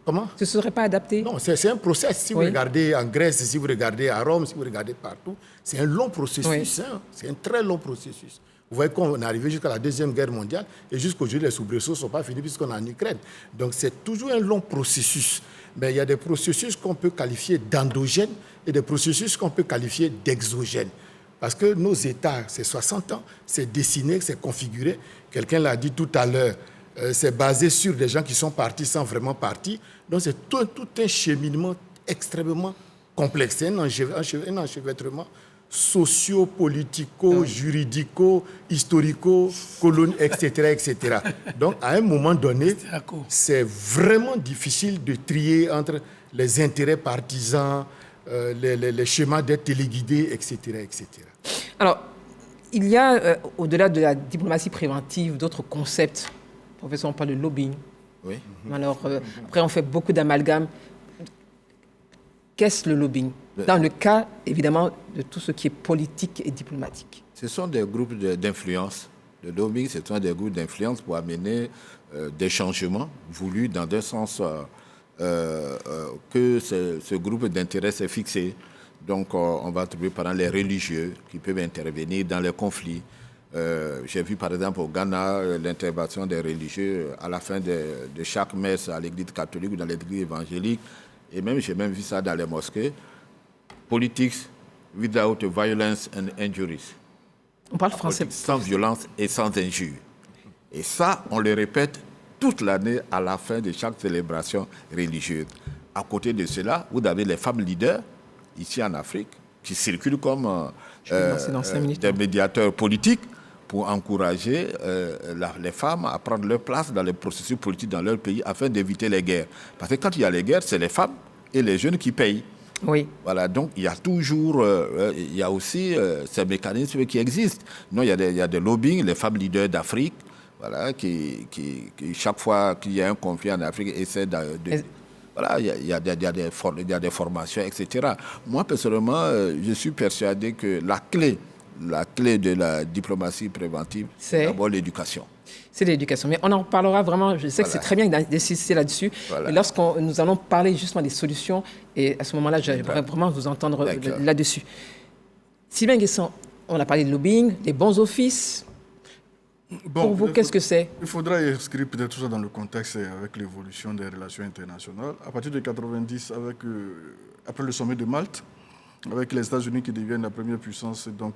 Comment? Ce ne serait pas adapté? Non, c'est un process. Si vous regardez en Grèce, si vous regardez à Rome, si vous regardez partout, c'est un long processus. Hein? C'est un très long processus. Vous voyez qu'on est arrivé jusqu'à la Deuxième Guerre mondiale et jusqu'aujourd'hui, les soubresauts ne sont pas finis puisqu'on est en Ukraine. Donc, c'est toujours un long processus. Mais il y a des processus qu'on peut qualifier d'endogènes et des processus qu'on peut qualifier d'exogènes. Parce que nos États, c'est 60 ans, c'est dessiné, c'est configuré. Quelqu'un l'a dit tout à l'heure, c'est basé sur des gens qui sont partis sans vraiment partir. Donc, c'est tout un cheminement extrêmement complexe. C'est un enchevêtrement socio-politico, juridico, historico, colonial, etc., etc. Donc, à un moment donné, c'est vraiment difficile de trier entre les intérêts partisans, les schémas d'être téléguidés, etc., etc. Alors, il y a, au-delà de la diplomatie préventive, d'autres concepts. Professeur, on parle de lobbying. Oui. Alors, après, on fait beaucoup d'amalgames. Qu'est-ce le lobbying? Dans le cas, évidemment, de tout ce qui est politique et diplomatique. Ce sont des groupes d'influence. Le lobbying, ce sont des groupes d'influence pour amener des changements voulus dans un sens que ce groupe d'intérêt s'est fixé. Donc, on va trouver par exemple les religieux qui peuvent intervenir dans les conflits. J'ai vu par exemple au Ghana l'intervention des religieux à la fin de chaque messe à l'église catholique ou dans l'église évangélique. Et même, j'ai même vu ça dans les mosquées. Politics without violence and injuries. On parle français. Sans violence et sans injures. Et ça, on le répète toute l'année à la fin de chaque célébration religieuse. À côté de cela, vous avez les femmes leaders, ici en Afrique, qui circulent comme des médiateurs politiques pour encourager les femmes à prendre leur place dans les processus politiques dans leur pays afin d'éviter les guerres. Parce que quand il y a les guerres, c'est les femmes et les jeunes qui payent. Oui. Voilà, donc il y a toujours, il y a aussi ces mécanismes qui existent. Non, il y a des lobbying, les femmes leaders d'Afrique, voilà, qui chaque fois qu'il y a un conflit en Afrique, essaient voilà, il y a des formations, etc. Moi, personnellement, je suis persuadé que la clé de la diplomatie préventive, c'est d'abord l'éducation. C'est l'éducation. Mais on en parlera vraiment, je sais que c'est très bien d'insister là-dessus. Voilà. Nous allons parler justement des solutions, et à ce moment-là, j'aimerais vraiment vous entendre là-dessus. Sylvain Guesson, on a parlé de lobbying, des bons offices. Pour vous, qu'est-ce que c'est? Il faudra inscrire peut-être tout ça dans le contexte avec l'évolution des relations internationales. À partir de 1990, après le sommet de Malte, avec les États-Unis qui deviennent la première puissance, donc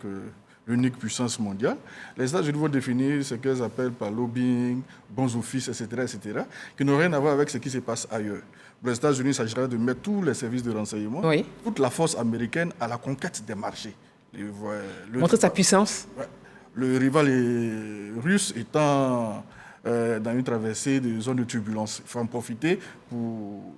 l'unique puissance mondiale, les États-Unis vont définir ce qu'elles appellent par lobbying, bons offices, etc., qui n'ont rien à voir avec ce qui se passe ailleurs. Pour les États-Unis, il s'agira de mettre tous les services de renseignement, toute la force américaine à la conquête des marchés. Montrer sa puissance. Ouais. Le rival russe étant dans une traversée de zones de turbulence. Il faut en profiter pour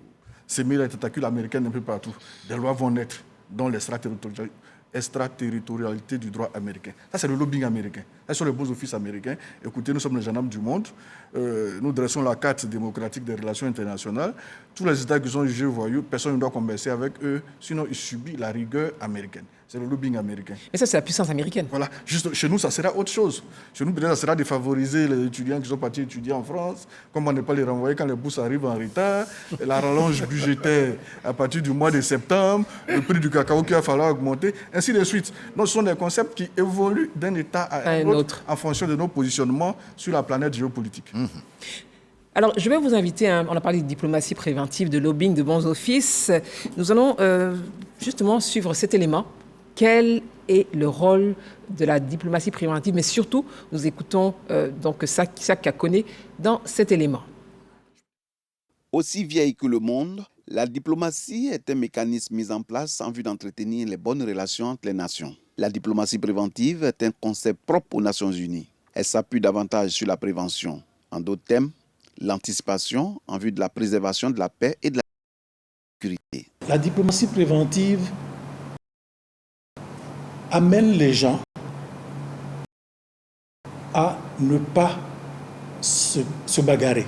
s'aimer les tentacules américaines un peu partout. Des lois vont naître dans l'extraterritorialité du droit américain. Ça, c'est le lobbying américain. Ça, sont les bons offices américains. Écoutez, nous sommes les gendarmes du monde. Nous dressons la carte démocratique des relations internationales. Tous les États qui sont jugés voyous, personne ne doit converser avec eux, sinon ils subissent la rigueur américaine. C'est le lobbying américain. Mais ça, c'est la puissance américaine. Voilà. Juste, chez nous, ça sera autre chose. Chez nous, peut-être, ça sera de favoriser les étudiants qui sont partis étudier en France, comment ne pas les renvoyer quand les bourses arrivent en retard, la rallonge budgétaire à partir du mois de septembre, le prix du cacao qu'il va falloir augmenter, ainsi de suite. Donc, ce sont des concepts qui évoluent d'un État à un autre en fonction de nos positionnements sur la planète géopolitique. Alors, je vais vous inviter, on a parlé de diplomatie préventive, de lobbying, de bons offices. Nous allons justement suivre cet élément. Quel est le rôle de la diplomatie préventive? Mais surtout, nous écoutons donc Saka Kone dans cet élément. Aussi vieille que le monde, la diplomatie est un mécanisme mis en place en vue d'entretenir les bonnes relations entre les nations. La diplomatie préventive est un concept propre aux Nations Unies. Elle s'appuie davantage sur la prévention. En d'autres termes, l'anticipation en vue de la préservation de la paix et de la sécurité. La diplomatie préventive amène les gens à ne pas se bagarrer.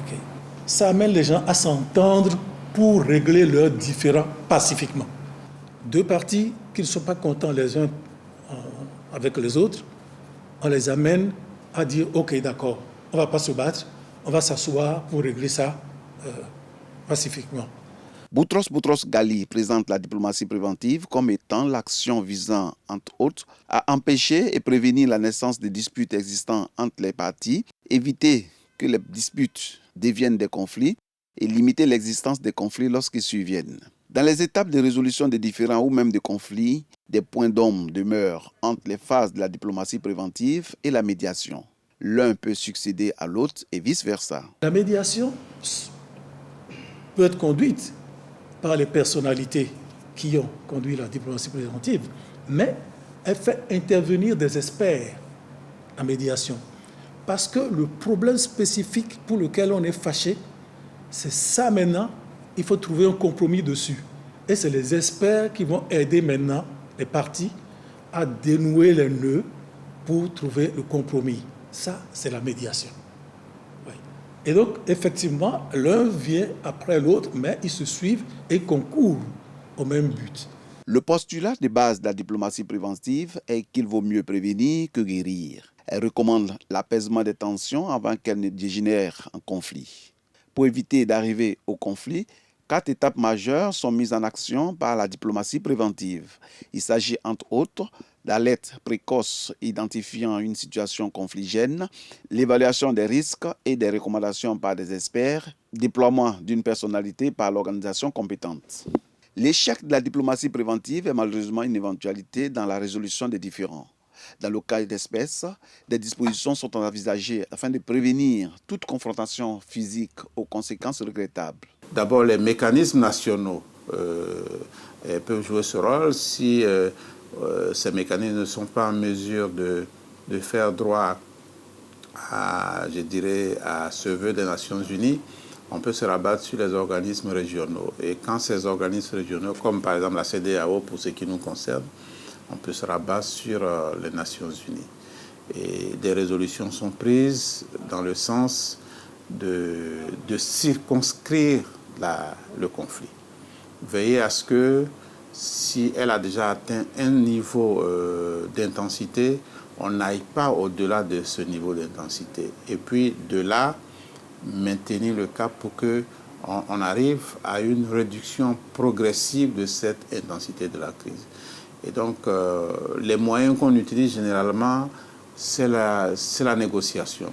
Okay. Ça amène les gens à s'entendre pour régler leurs différends pacifiquement. Deux parties qui ne sont pas contents les uns avec les autres, on les amène à dire « Ok, d'accord, on ne va pas se battre, on va s'asseoir pour régler ça pacifiquement ». Boutros Ghali présente la diplomatie préventive comme étant l'action visant, entre autres, à empêcher et prévenir la naissance des disputes existant entre les parties, éviter que les disputes deviennent des conflits et limiter l'existence des conflits lorsqu'ils surviennent. Dans les étapes de résolution des différends ou même des conflits, des points d'ombre demeurent entre les phases de la diplomatie préventive et la médiation. L'un peut succéder à l'autre et vice-versa. La médiation peut être conduite par les personnalités qui ont conduit la diplomatie préventive, mais elle fait intervenir des experts en médiation. Parce que le problème spécifique pour lequel on est fâché, c'est ça maintenant, il faut trouver un compromis dessus. Et c'est les experts qui vont aider maintenant les parties à dénouer les nœuds pour trouver le compromis. Ça, c'est la médiation. Et donc, effectivement, l'un vient après l'autre, mais ils se suivent et concourent au même but. Le postulat de base de la diplomatie préventive est qu'il vaut mieux prévenir que guérir. Elle recommande l'apaisement des tensions avant qu'elles ne dégénèrent en conflit. Pour éviter d'arriver au conflit, 4 étapes majeures sont mises en action par la diplomatie préventive. Il s'agit entre autres d'alerte précoce identifiant une situation confligène, l'évaluation des risques et des recommandations par des experts, déploiement d'une personnalité par l'organisation compétente. L'échec de la diplomatie préventive est malheureusement une éventualité dans la résolution des différends. Dans le cas d'espèce, des dispositions sont envisagées afin de prévenir toute confrontation physique aux conséquences regrettables. D'abord, les mécanismes nationaux peuvent jouer ce rôle si ces mécanismes ne sont pas en mesure de faire droit à ce vœu des Nations Unies. On peut se rabattre sur les organismes régionaux. Et quand ces organismes régionaux, comme par exemple la CEDEAO pour ce qui nous concerne, on peut se rabattre sur les Nations Unies. Et des résolutions sont prises dans le sens de circonscrire le conflit. Veiller à ce que, si elle a déjà atteint un niveau d'intensité, on n'aille pas au-delà de ce niveau d'intensité. Et puis, de là, maintenir le cap pour qu'on arrive à une réduction progressive de cette intensité de la crise. Et donc, les moyens qu'on utilise généralement, c'est la négociation.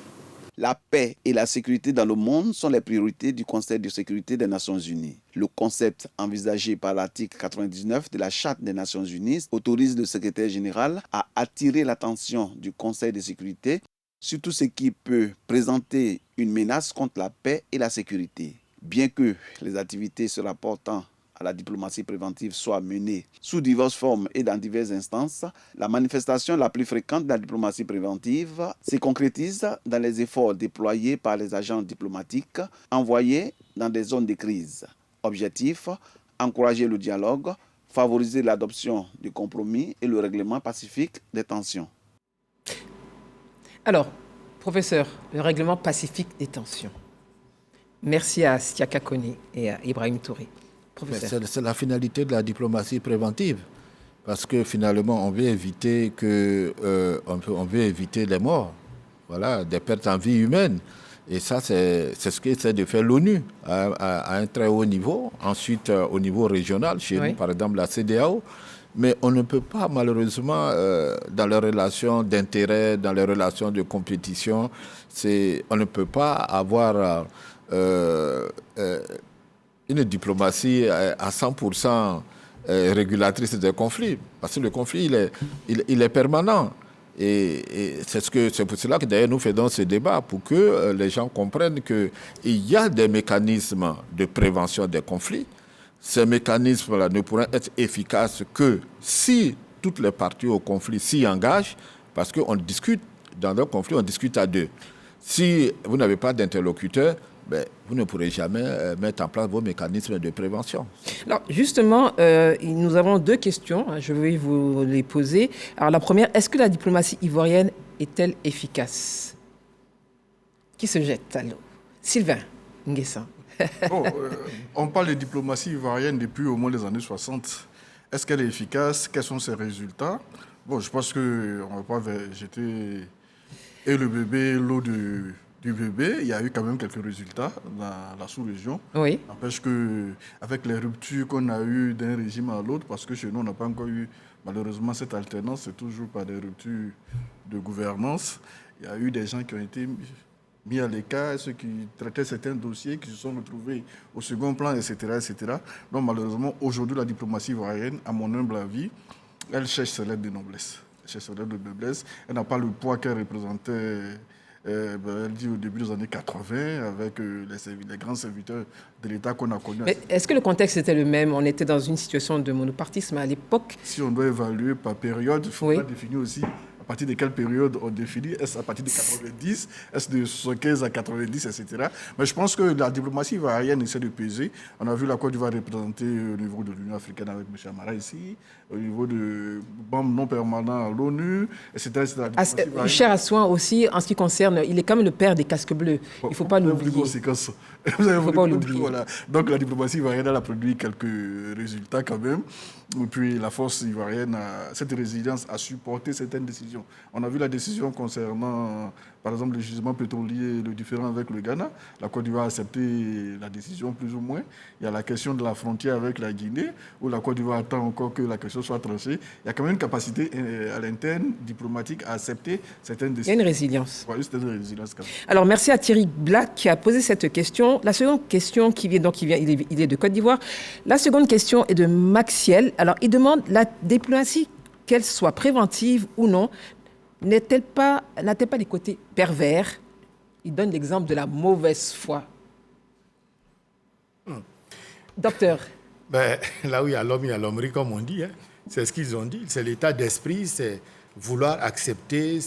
La paix et la sécurité dans le monde sont les priorités du Conseil de sécurité des Nations Unies. Le concept envisagé par l'article 99 de la Charte des Nations Unies autorise le secrétaire général à attirer l'attention du Conseil de sécurité sur tout ce qui peut présenter une menace contre la paix et la sécurité. Bien que les activités se rapportant à la diplomatie préventive soient menées sous diverses formes et dans diverses instances, la manifestation la plus fréquente de la diplomatie préventive se concrétise dans les efforts déployés par les agents diplomatiques envoyés dans des zones de crise. Objectif, encourager le dialogue, favoriser l'adoption du compromis et le règlement pacifique des tensions. Alors, professeur, le règlement pacifique des tensions. Merci à Siaka Kone et à Ibrahim Touré. C'est la finalité de la diplomatie préventive, parce que finalement, on veut éviter les morts, voilà, des pertes en vie humaine. Et ça, c'est ce qu'essaie de faire l'ONU à un très haut niveau. Ensuite, au niveau régional, chez nous, par exemple, la CEDEAO. Mais on ne peut pas, malheureusement, dans les relations d'intérêt, dans les relations de compétition, on ne peut pas avoir une diplomatie à 100% régulatrice des conflits. Parce que le conflit, il est permanent. Et c'est pour cela que d'ailleurs nous faisons ce débat, pour que les gens comprennent qu'il y a des mécanismes de prévention des conflits. Ces mécanismes-là ne pourront être efficaces que si toutes les parties au conflit s'y engagent, parce qu'on discute, dans un conflit, on discute à deux. Si vous n'avez pas d'interlocuteur, vous ne pourrez jamais mettre en place vos mécanismes de prévention. Alors justement, nous avons deux questions, je vais vous les poser. Alors la première, est-ce que la diplomatie ivoirienne est-elle efficace? Qui se jette à l'eau? Sylvain Nguessan. On parle de diplomatie ivoirienne depuis au moins les années 60. Est-ce qu'elle est efficace? Quels sont ses résultats? Bon, je pense qu'on ne va pas jeter et le bébé, l'eau du bébé. Il y a eu quand même quelques résultats dans la sous-région. Oui. N'empêche qu'avec les ruptures qu'on a eues d'un régime à l'autre, parce que chez nous, on n'a pas encore eu malheureusement cette alternance, c'est toujours par des ruptures de gouvernance. Il y a eu des gens qui ont été mis à l'écart, ceux qui traitaient certains dossiers, qui se sont retrouvés au second plan, etc. etc. Donc malheureusement, aujourd'hui, la diplomatie ivoirienne, à mon humble avis, elle cherche ses lettres de noblesse. Elle n'a pas le poids qu'elle représentait, elle dit au début des années 80, avec les grands serviteurs de l'État qu'on a connus. Mais est-ce que le contexte était le même? On était dans une situation de monopartisme à l'époque. Si on doit évaluer par période, il faut définir aussi à partir de quelle période on définit. Est-ce à partir de 90? Est-ce de 75 à 90, etc. Mais je pense que la diplomatie ivoirienne essaie de peser. On a vu la Côte d'Ivoire représentée au niveau de l'Union africaine avec M. Amara ici, au niveau de membres non permanents à l'ONU, etc. Cher Assouan aussi, en ce qui concerne, il est quand même le père des casques bleus. Il ne faut pas l'oublier. Vous avez pas l'oublier. Voilà. Donc la diplomatie ivoirienne a produit quelques résultats quand même. Et puis la force ivoirienne, cette résilience a supporté certaines décisions. On a vu la décision concernant, par exemple, le gisement pétrolier, le différend avec le Ghana. La Côte d'Ivoire a accepté la décision plus ou moins. Il y a la question de la frontière avec la Guinée, où la Côte d'Ivoire attend encore que la question soit tranchée. Il y a quand même une capacité à l'interne diplomatique à accepter certaines décisions. Il y a une résilience. Oui, c'est une résilience quand même. Alors merci à Thierry Black qui a posé cette question. La seconde question il est de Côte d'Ivoire. La seconde question est de Maxiel. Alors il demande la diplomatie, qu'elle soit préventive ou non, n'a-t-elle pas des côtés pervers? Il donne l'exemple de la mauvaise foi. Docteur. Ben, là où il y a l'homme, il y a l'hommerie, comme on dit. Hein. C'est ce qu'ils ont dit. C'est l'état d'esprit, c'est vouloir accepter.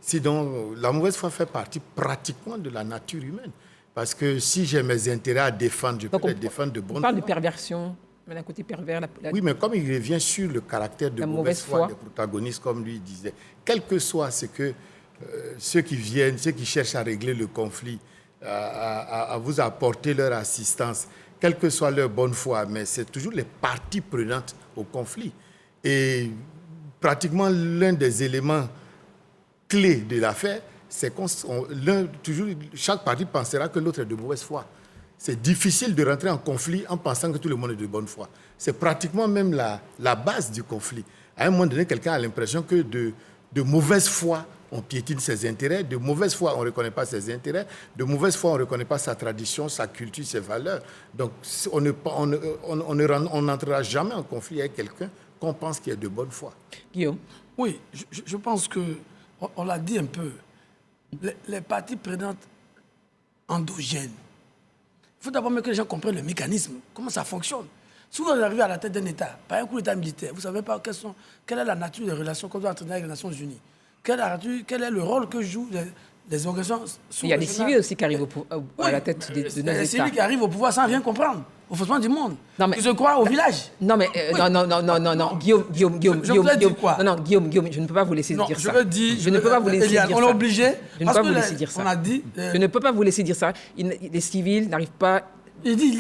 Sinon, la mauvaise foi fait partie pratiquement de la nature humaine. Parce que si j'ai mes intérêts à défendre, je peux les défendre de bonne foi. On parle de perversion, mais d'un côté pervers. Oui, mais comme il revient sur le caractère de mauvaise foi des protagonistes, comme lui disait, quel que soit ce que ceux qui viennent, ceux qui cherchent à régler le conflit, à vous apporter leur assistance, quelle que soit leur bonne foi, mais c'est toujours les parties prenantes au conflit. Et pratiquement l'un des éléments clés de l'affaire, c'est toujours chaque partie pensera que l'autre est de mauvaise foi. C'est difficile de rentrer en conflit en pensant que tout le monde est de bonne foi. C'est pratiquement même la base du conflit. À un moment donné, quelqu'un a l'impression que de mauvaise foi, on piétine ses intérêts, de mauvaise foi, on ne reconnaît pas ses intérêts, de mauvaise foi, on ne reconnaît pas sa tradition, sa culture, ses valeurs. Donc, on n'entrera jamais en conflit avec quelqu'un qu'on pense qu'il est de bonne foi. Guillaume? Oui, je pense qu'on l'a dit un peu, les parties prenantes endogènes. Il faut d'abord que les gens comprennent le mécanisme, comment ça fonctionne. Si vous arrivez à la tête d'un État, par un coup d'État militaire, vous ne savez pas quelle est la nature des relations qu'on doit entretenir avec les Nations Unies. Quel est le rôle que jouent les organisations sous-régionales. Il y a des civils aussi qui arrivent à la tête de nos États. Les civils qui arrivent au pouvoir sans rien comprendre, au fondement du monde. Ils se croient au village. Non, mais non. Guillaume, je ne peux pas vous laisser dire ça. Je ne peux pas vous laisser dire ça. On est obligé. Je ne peux pas vous laisser dire ça. On a dit. Je ne peux pas vous laisser dire ça. Les civils n'arrivent pas. Il dit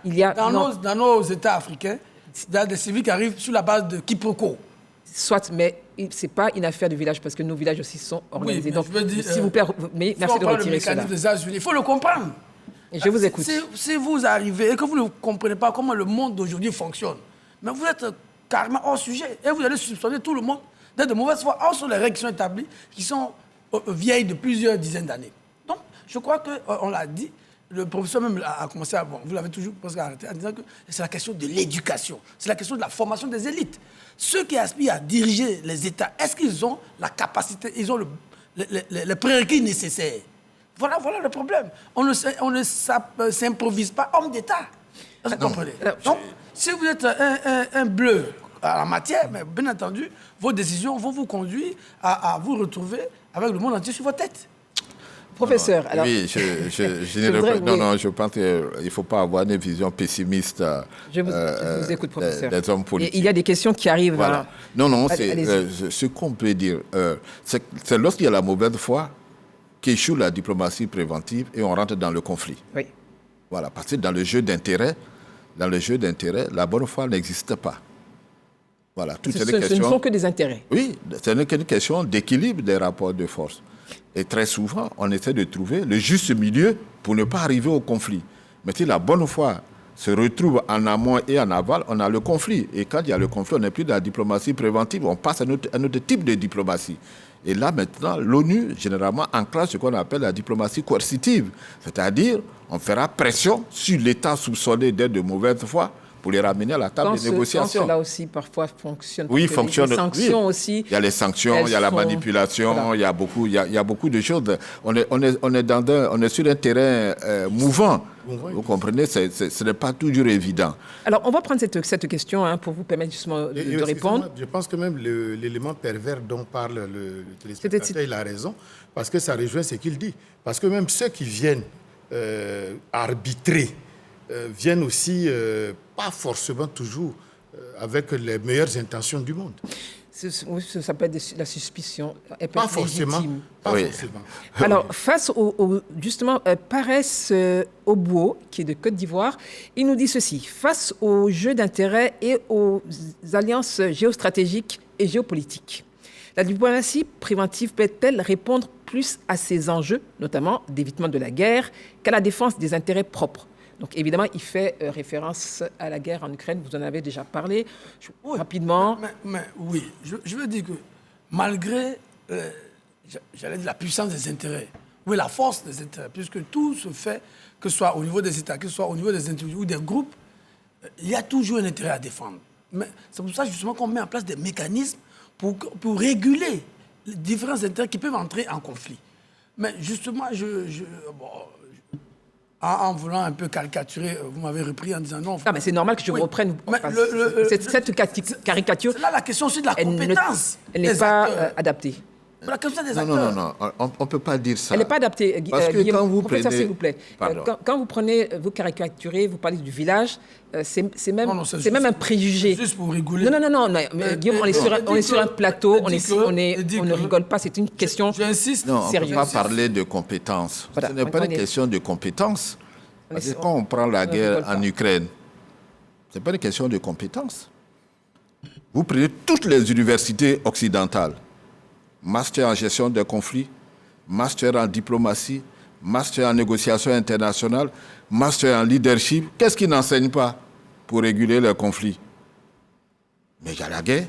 il y a. Dans nos États africains, il y a des civils qui arrivent sur la base de quiproquos. Soit, mais ce n'est pas une affaire de village, parce que nos villages aussi sont organisés. Oui, donc, s'il vous plaît, merci de retirer cela. Il faut le comprendre. Et je vous écoute. Si vous arrivez et que vous ne comprenez pas comment le monde d'aujourd'hui fonctionne, mais vous êtes carrément hors sujet et vous allez soupçonner tout le monde d'être de mauvaise foi. Or, sur les règles qui sont établies, qui sont vieilles de plusieurs dizaines d'années. Donc, je crois qu'on l'a dit, le professeur même a commencé à... Bon, vous l'avez toujours presque arrêté en disant que c'est la question de l'éducation, c'est la question de la formation des élites. Ceux qui aspirent à diriger les États, est-ce qu'ils ont la capacité, ils ont les prérequis nécessaires? Voilà le problème. On ne s'improvise pas homme d'État. Vous comprenez? Donc, si vous êtes un bleu à la matière, mais bien entendu, vos décisions vont vous conduire à vous retrouver avec le monde entier sur votre tête. Professeur, alors... Oui, je pense qu'il ne faut pas avoir une vision pessimiste je vous écoute, professeur. Des hommes politiques. Il y a des questions qui arrivent. Voilà. Ce qu'on peut dire, c'est lorsqu'il y a la mauvaise foi qu'échoue la diplomatie préventive et on rentre dans le conflit. Oui. Voilà, parce que dans le jeu d'intérêt, la bonne foi n'existe pas. Voilà, ce ne sont que des intérêts. Oui, ce n'est qu'une question d'équilibre des rapports de force. Et très souvent, on essaie de trouver le juste milieu pour ne pas arriver au conflit. Mais si la bonne foi se retrouve en amont et en aval, on a le conflit. Et quand il y a le conflit, on n'est plus dans la diplomatie préventive, on passe à un autre type de diplomatie. Et là, maintenant, l'ONU, généralement, enclenche ce qu'on appelle la diplomatie coercitive. C'est-à-dire, on fera pression sur l'État soupçonné d'être de mauvaise foi pour les ramener à la table des négociations. Quand cela aussi, parfois, fonctionne. Oui, fonctionne. Les sanctions aussi. Il y a les sanctions, il y a la manipulation, voilà. il y a beaucoup de choses. On est sur un terrain mouvant. Vous comprenez, ce n'est pas toujours évident. Alors, on va prendre cette question pour vous permettre justement de répondre. Je pense que même l'élément pervers dont parle le téléspectateur, il a raison, parce que ça rejoint ce qu'il dit. Parce que même ceux qui viennent arbitrer, viennent aussi pas forcément toujours avec les meilleures intentions du monde. Ça peut être la suspicion. Pas forcément. Pas forcément. Alors, face justement, Paresse Obuo, qui est de Côte d'Ivoire, il nous dit ceci. Face aux jeux d'intérêt et aux alliances géostratégiques et géopolitiques, la diplomatie préventive peut-elle répondre plus à ces enjeux, notamment d'évitement de la guerre, qu'à la défense des intérêts propres? Donc, évidemment, il fait référence à la guerre en Ukraine. Vous en avez déjà parlé. Rapidement. Mais oui, je veux dire que malgré, j'allais dire, la puissance des intérêts, oui, la force des intérêts, puisque tout se fait, que ce soit au niveau des États, que ce soit au niveau des individus ou des groupes, il y a toujours un intérêt à défendre. Mais c'est pour ça, justement, qu'on met en place des mécanismes pour réguler les différents intérêts qui peuvent entrer en conflit. Mais justement, en voulant un peu caricaturer, vous m'avez repris en disant non. Ah, mais c'est normal que je vous reprenne. Cette caricature. C'est là la question aussi de la compétence. Elle n'est pas adaptée. La question des non, on ne peut pas dire ça. Elle n'est pas adaptée. Parce que Guillaume, quand vous professeur, prenez... s'il vous plaît, quand vous prenez, vous caricaturez, vous parlez du village, c'est même un préjugé. Juste pour rigoler. Non, Guillaume, on est sur un plateau, on ne rigole pas, c'est une question sérieuse. Non, on ne peut pas parler de compétences. Ce n'est pas une question de compétences. Parce que quand on prend la guerre en Ukraine, ce n'est pas une question de compétences. Vous prenez toutes les universités occidentales, master en gestion des conflits, master en diplomatie, master en négociation internationale, master en leadership. Qu'est-ce qu'ils n'enseignent pas pour réguler les conflits? Mais il y a la guerre.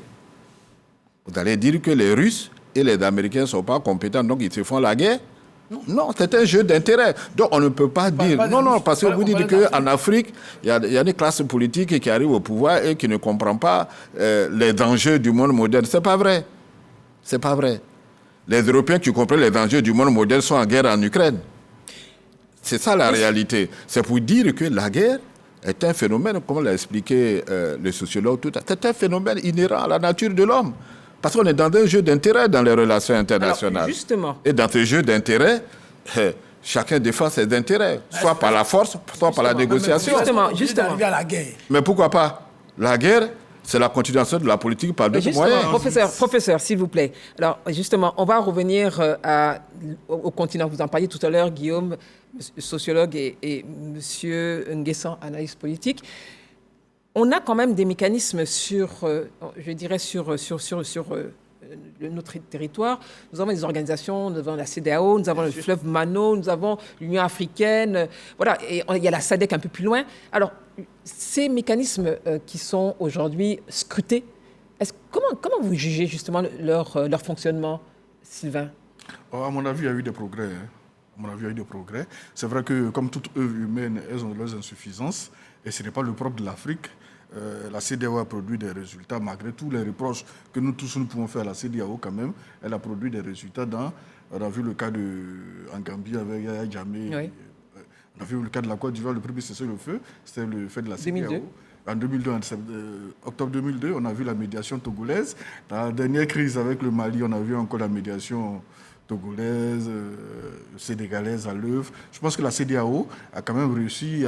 Vous allez dire que les Russes et les Américains ne sont pas compétents, donc ils se font la guerre? Non, c'est un jeu d'intérêt. Donc on ne peut pas dire... Non, parce que vous dites qu'en Afrique, il y a des classes politiques qui arrivent au pouvoir et qui ne comprennent pas les enjeux du monde moderne. Ce n'est pas vrai. C'est pas vrai. Les Européens qui comprennent les enjeux du monde moderne sont en guerre en Ukraine. C'est ça la réalité. C'est pour dire que la guerre est un phénomène, comme l'a expliqué le sociologue tout à l'heure, c'est un phénomène inhérent à la nature de l'homme. Parce qu'on est dans un jeu d'intérêt dans les relations internationales. Alors, justement. Et dans ce jeu d'intérêt, chacun défend ses intérêts, soit par la force, soit par la négociation. Justement. À la guerre. Mais pourquoi pas? La guerre, c'est la continuation de la politique par d'autres moyens. Professeur, s'il vous plaît. Alors, justement, on va revenir au continent. Vous en parliez tout à l'heure, Guillaume, sociologue, et Monsieur Nguessan, analyste politique. On a quand même des mécanismes sur notre territoire. Nous avons des organisations, nous avons la CEDEAO, nous avons le fleuve Mano, nous avons l'Union africaine, voilà, et il y a la SADC un peu plus loin. Alors, ces mécanismes qui sont aujourd'hui scrutés, comment vous jugez justement leur fonctionnement, Sylvain? À mon avis, il y a eu des progrès. C'est vrai que, comme toute œuvre humaine, elles ont leurs insuffisances, et ce n'est pas le propre de l'Afrique. La CEDEAO a produit des résultats, malgré tous les reproches que nous tous nous pouvons faire à la CEDEAO quand même. Elle a produit des résultats on a vu le cas en Gambie avec Yaya Jammeh. Oui. On a vu le cas de la Côte d'Ivoire, le premier cessez-le-feu, c'était le fait de la CEDEAO. 2002. En 2002, octobre 2002, on a vu la médiation togolaise. Dans la dernière crise avec le Mali, on a vu encore la médiation togolaise, sénégalaise à l'œuvre. Je pense que la CEDEAO a quand même réussi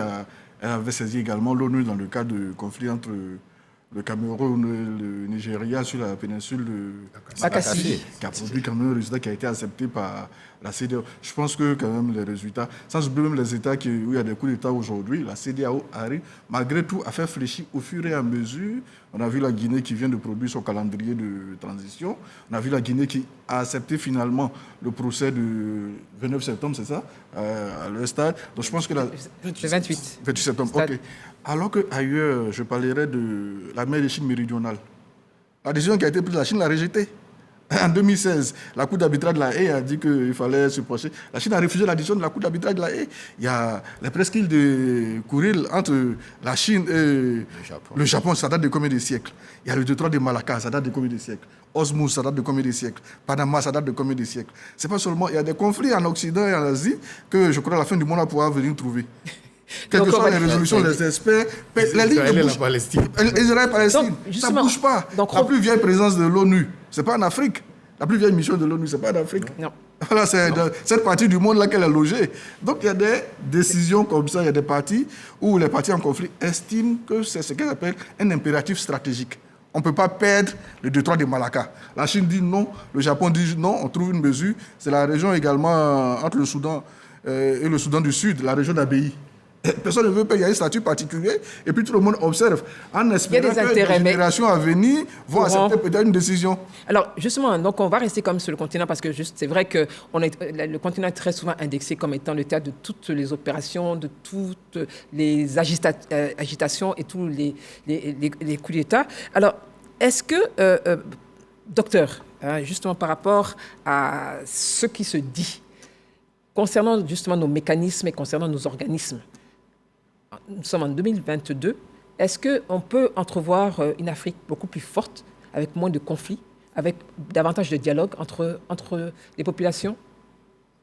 Elle avait saisi également l'ONU dans le cas de conflit entre le Cameroun et le Nigeria sur la péninsule de Bakassi, qui a produit quand même un résultat qui a été accepté par la CEDEAO. Je pense que quand même les résultats, sans oublier même les États où il y a des coups d'État aujourd'hui, la CEDEAO arrive malgré tout à faire fléchir au fur et à mesure. On a vu la Guinée qui vient de produire son calendrier de transition. On a vu la Guinée qui a accepté finalement le procès du 29 septembre, c'est ça, à leur stade. Donc je pense que le 28 septembre, ok. Alors qu'ailleurs, je parlerai de la mer de Chine méridionale. La décision qui a été prise, la Chine l'a rejetée. En 2016, la Cour d'arbitrage de la Haye a dit qu'il fallait se procher. La Chine a refusé la décision de la Cour d'arbitrage de la Haye. Il y a la presqu'île de Kuril entre la Chine et le Japon, ça date de combien de siècles? Il y a le détroit de Malacca, ça date de combien de siècles? Osmos, ça date de combien de siècles? Panama, ça date de combien de siècles? C'est pas seulement, il y a des conflits en Occident et en Asie que je crois à la fin du monde on va pouvoir venir trouver. Quelles que soient les résolutions des experts, la ligne de la Palestine. Israël-Palestine, ça ne bouge pas. La plus vieille présence de l'ONU, ce n'est pas en Afrique. La plus vieille mission de l'ONU, ce n'est pas en Afrique. Non. Voilà, c'est cette partie du monde là qu'elle est logée. Donc il y a des décisions comme ça, il y a des parties où les parties en conflit estiment que c'est ce qu'elles appellent un impératif stratégique. On ne peut pas perdre le détroit de Malacca. La Chine dit non, le Japon dit non, on trouve une mesure. C'est la région également entre le Soudan et le Soudan du Sud, la région d'Abéi. Personne ne veut payer un statut particulier et puis tout le monde observe en espérant que les générations à venir vont accepter peut-être une décision. Alors justement, donc on va rester comme sur le continent parce que c'est vrai que le continent est très souvent indexé comme étant le théâtre de toutes les opérations, de toutes les agitations et tous les coups d'État. Alors est-ce que, docteur, justement par rapport à ce qui se dit concernant justement nos mécanismes et concernant nos organismes, nous sommes en 2022. Est-ce qu'on peut entrevoir une Afrique beaucoup plus forte, avec moins de conflits, avec davantage de dialogue entre les populations?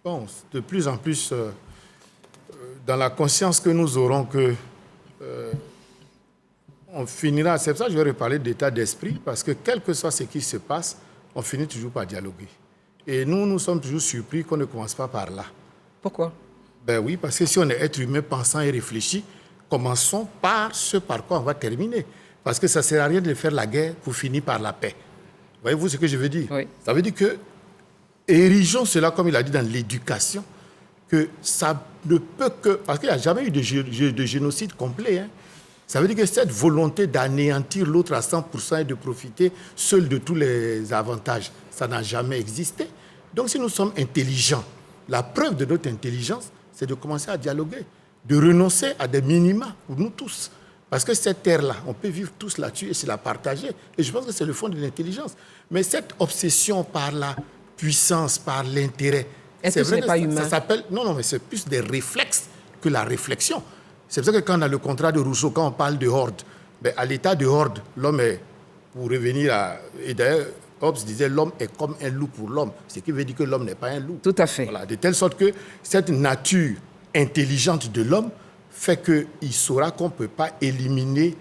Bon, de plus en plus, dans la conscience que nous aurons que on finira, c'est pour ça que je vais reparler d'état d'esprit, parce que quel que soit ce qui se passe, on finit toujours par dialoguer. Et nous sommes toujours surpris qu'on ne commence pas par là. Pourquoi? Ben oui, parce que si on est être humain pensant et réfléchi, commençons par ce par quoi on va terminer. Parce que ça ne sert à rien de faire la guerre pour finir par la paix. Voyez-vous ce que je veux dire? Oui. Ça veut dire que, érigeons cela, comme il a dit dans l'éducation, que ça ne peut que... Parce qu'il n'y a jamais eu de génocide complet. Hein. Ça veut dire que cette volonté d'anéantir l'autre à 100% et de profiter seul de tous les avantages, ça n'a jamais existé. Donc si nous sommes intelligents, la preuve de notre intelligence, c'est de commencer à dialoguer, de renoncer à des minima pour nous tous. Parce que cette terre-là, on peut vivre tous là-dessus et se la partager. Et je pense que c'est le fond de l'intelligence. Mais cette obsession par la puissance, par l'intérêt, est-ce que ce n'est pas humain? Ça s'appelle... Non, mais c'est plus des réflexes que la réflexion. C'est pour ça que quand on a le contrat de Rousseau, quand on parle de horde, ben à l'état de horde, l'homme est, pour revenir à... Et d'ailleurs, Hobbes disait l'homme est comme un loup pour l'homme, ce qui veut dire que l'homme n'est pas un loup. Tout à fait. Voilà, de telle sorte que cette nature intelligente de l'homme fait qu'il saura qu'on ne peut pas éliminer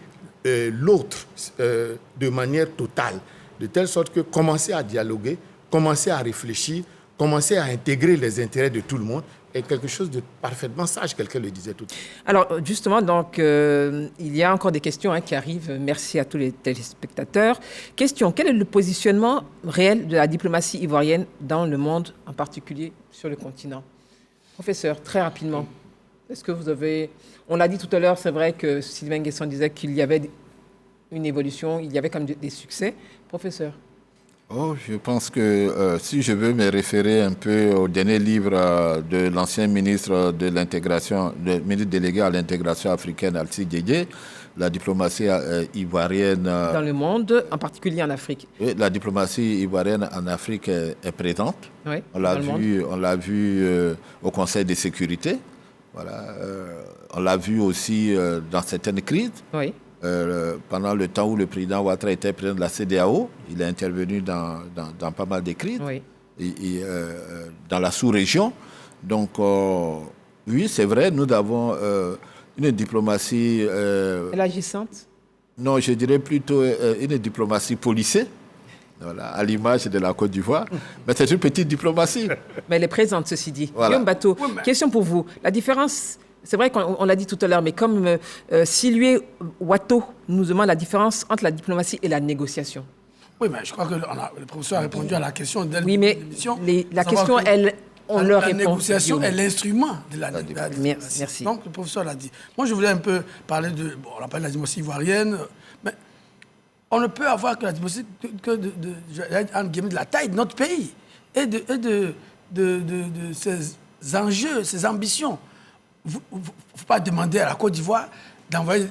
l'autre de manière totale. De telle sorte que commencer à dialoguer, commencer à réfléchir, commencer à intégrer les intérêts de tout le monde est quelque chose de parfaitement sage, quelqu'un le disait tout à l'heure. Alors, justement, donc, il y a encore des questions qui arrivent. Merci à tous les téléspectateurs. Question, quel est le positionnement réel de la diplomatie ivoirienne dans le monde, en particulier sur le continent? Professeur, très rapidement, est-ce que vous avez... On l'a dit tout à l'heure, c'est vrai que Sylvain Guesson disait qu'il y avait une évolution, il y avait quand même des succès. Professeur? Oh, je pense que si je veux me référer un peu au dernier livre de l'ancien ministre de l'intégration, le ministre délégué à l'intégration africaine, Alcide Diédié, la diplomatie ivoirienne... dans le monde, en particulier en Afrique. Oui, la diplomatie ivoirienne en Afrique est présente. Oui, on l'a vu au Conseil de sécurité. Voilà, on l'a vu aussi dans certaines crises. Oui. Pendant le temps où le président Ouattara était président de la CEDEAO, il est intervenu dans pas mal de crises, oui. et dans la sous-région. Donc, oui, c'est vrai, nous avons une diplomatie... Élargissante? Non, je dirais plutôt une diplomatie policée, voilà, à l'image de la Côte d'Ivoire. Mais c'est une petite diplomatie. Mais elle est présente, ceci dit. Voilà. Guillaume Bateau, question pour vous. La différence... C'est vrai qu'on l'a dit tout à l'heure, mais comme Sylvie Watteau nous demande la différence entre la diplomatie et la négociation. Oui, mais je crois que le professeur a répondu à la question dès oui, mais la question, on leur répond. La négociation est l'instrument de la diplomatie. Merci. Donc, le professeur l'a dit. Moi, je voulais un peu parler de... Bon, on appelle la diplomatie ivoirienne, mais on ne peut avoir que la diplomatie que de la taille de notre pays et de ses enjeux, ses ambitions. Il ne faut pas demander à la Côte d'Ivoire d'envoyer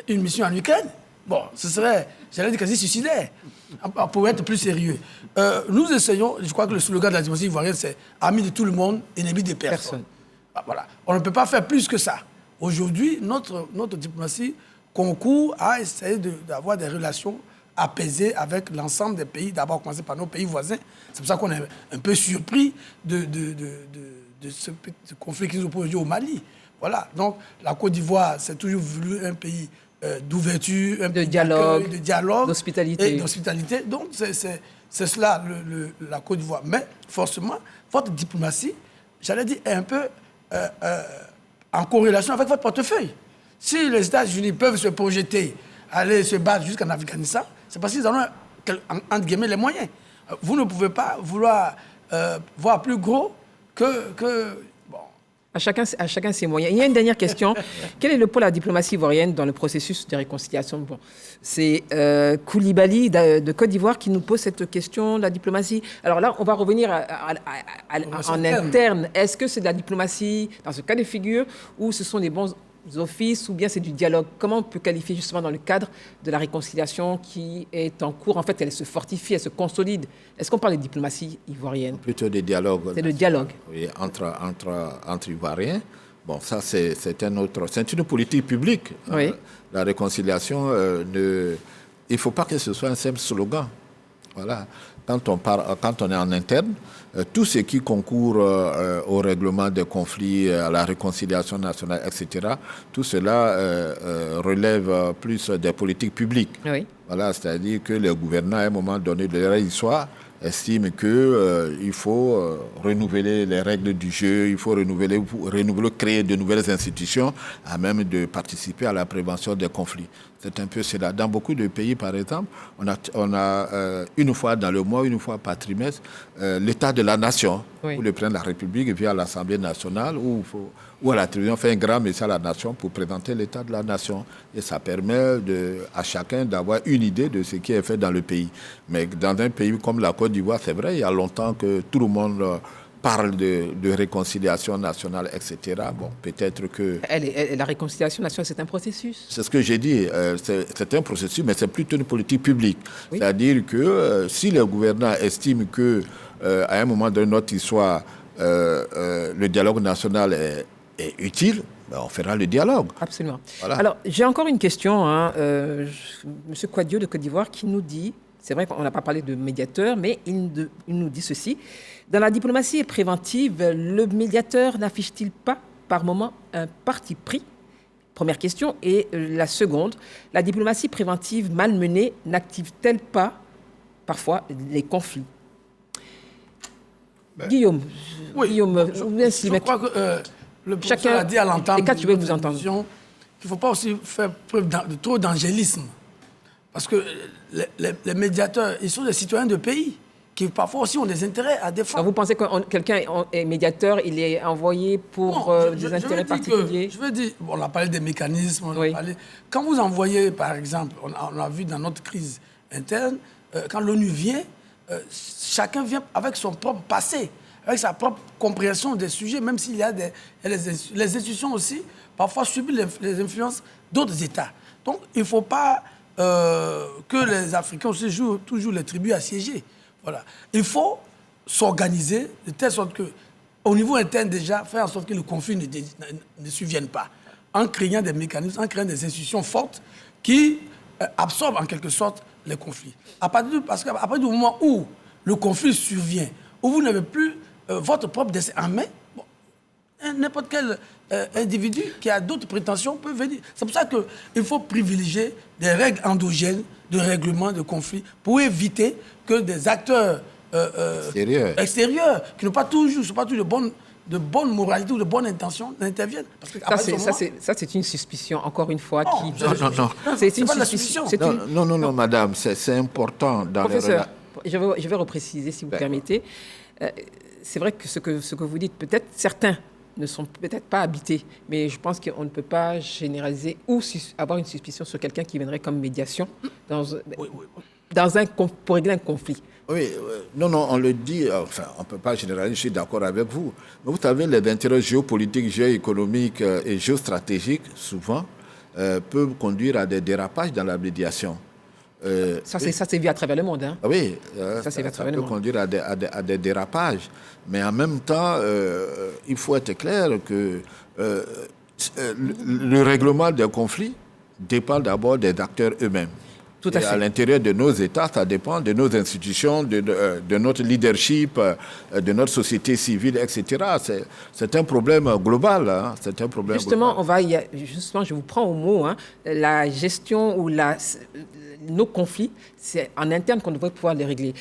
une mission en Ukraine. Bon, ce serait, j'allais dire, quasi suicidaire, pour être plus sérieux. Nous essayons, je crois que le slogan de la diplomatie ivoirienne, c'est « Amis de tout le monde, ennemi des personnes ». Voilà. On ne peut pas faire plus que ça. Aujourd'hui, notre diplomatie concourt à essayer d'avoir des relations apaisées avec l'ensemble des pays, d'abord commencer par nos pays voisins. C'est pour ça qu'on est un peu surpris de ce conflit qui nous oppose au Mali. Voilà. Donc, la Côte d'Ivoire, c'est toujours voulu un pays d'ouverture, un pays dialogue, de dialogue, d'hospitalité. Et d'hospitalité. Donc, c'est cela, la Côte d'Ivoire. Mais, forcément, votre diplomatie, j'allais dire, est un peu en corrélation avec votre portefeuille. Si les États-Unis peuvent se projeter, aller se battre jusqu'en Afghanistan, c'est parce qu'ils en ont, entre guillemets, les moyens. Vous ne pouvez pas vouloir voir plus gros que bon. À chacun ses moyens. Il y a une dernière question. Quel est le poids de la diplomatie ivoirienne dans le processus de réconciliation? Bon, c'est Koulibaly de Côte d'Ivoire qui nous pose cette question de la diplomatie. Alors là, on va revenir en interne. Est-ce que c'est de la diplomatie dans ce cas de figure ou ce sont des bons offices ou bien c'est du dialogue? Comment on peut qualifier justement dans le cadre de la réconciliation qui est en cours? En fait, elle se fortifie, elle se consolide. Est-ce qu'on parle de diplomatie ivoirienne? Plutôt de dialogue. C'est le dialogue. Oui, entre Ivoiriens. Bon, ça, c'est un autre... C'est une politique publique. Oui. La réconciliation, il ne faut pas que ce soit un simple slogan. Voilà. Quand on est en interne, tout ce qui concourt au règlement des conflits, à la réconciliation nationale, etc., tout cela relève plus des politiques publiques. Oui. Voilà, c'est-à-dire que les gouvernants, à un moment donné de leur histoire, estiment qu'il faut renouveler les règles du jeu, il faut renouveler, créer de nouvelles institutions à même de participer à la prévention des conflits. C'est un peu cela. Dans beaucoup de pays, par exemple, on a une fois dans le mois, une fois par trimestre, l'état de la nation, où le président de la République vient à l'Assemblée nationale, ou à la télévision fait un grand message à la nation pour présenter l'état de la nation. Et ça permet à chacun d'avoir une idée de ce qui est fait dans le pays. Mais dans un pays comme la Côte d'Ivoire, c'est vrai, il y a longtemps que tout le monde parle de réconciliation nationale, etc. Bon, peut-être que... La réconciliation nationale, c'est un processus. C'est ce que j'ai dit. C'est un processus, mais c'est plutôt une politique publique. Oui. C'est-à-dire que si les gouvernants estiment qu'à un moment de notre histoire, le dialogue national est utile, ben on fera le dialogue. Absolument. Voilà. Alors, j'ai encore une question. M. Kouadio de Côte d'Ivoire qui nous dit, c'est vrai qu'on n'a pas parlé de médiateur, mais il nous dit ceci. Dans la diplomatie préventive, le médiateur n'affiche-t-il pas par moment un parti pris? Première question. Et la seconde, la diplomatie préventive mal menée n'active-t-elle pas parfois les conflits? Guillaume, je crois que le professeur a dit à l'entente je vais vous entendre. qu'il ne faut pas aussi faire preuve de trop d'angélisme. Parce que les médiateurs, ils sont des citoyens de pays qui parfois aussi ont des intérêts à défendre. Alors vous pensez que quelqu'un est médiateur, il est envoyé pour des intérêts particuliers? Je veux dire, on a parlé des mécanismes, quand vous envoyez, par exemple, on a vu dans notre crise interne, quand l'ONU vient, chacun vient avec son propre passé, avec sa propre compréhension des sujets, même s'il y a les institutions aussi, parfois subissent les influences d'autres États. Donc, il ne faut pas que les Africains aussi jouent toujours les tribus assiégées. Voilà. Il faut s'organiser de telle sorte qu'au niveau interne déjà, faire en sorte que le conflit ne survienne pas, en créant des mécanismes, en créant des institutions fortes qui absorbent en quelque sorte les conflits. Parce qu'à partir du moment où le conflit survient, où vous n'avez plus votre propre destin en main, n'importe quel individu qui a d'autres prétentions peut venir. C'est pour ça qu'il faut privilégier des règles endogènes de règlement de conflits pour éviter que des acteurs extérieurs qui n'ont pas toujours de bonne moralité ou de bonne intention n'interviennent. Ça, c'est une suspicion, encore une fois. Non. C'est une suspicion. Non, madame, c'est important dans Professeur, je vais repréciser, si vous permettez. C'est vrai que ce que vous dites, peut-être certains ne sont peut-être pas habités, mais je pense qu'on ne peut pas généraliser ou avoir une suspicion sur quelqu'un qui viendrait comme médiation pour régler un conflit. Oui, non, on le dit, enfin, on ne peut pas généraliser, je suis d'accord avec vous. Mais vous savez, les intérêts géopolitiques, géoéconomiques et géostratégiques, souvent, peuvent conduire à des dérapages dans la médiation. Ça c'est vu à travers le monde. Hein. Oui, ça peut conduire à des dérapages. Mais en même temps, il faut être clair que le règlement des conflits dépend d'abord des acteurs eux-mêmes. Tout à fait. À l'intérieur de nos États, ça dépend de nos institutions, de notre leadership, de notre société civile, etc. C'est un problème global. Hein. C'est un problème Justement, global. Justement, je vous prends au mot. Hein. La gestion ou nos conflits, c'est en interne qu'on devrait pouvoir les régler.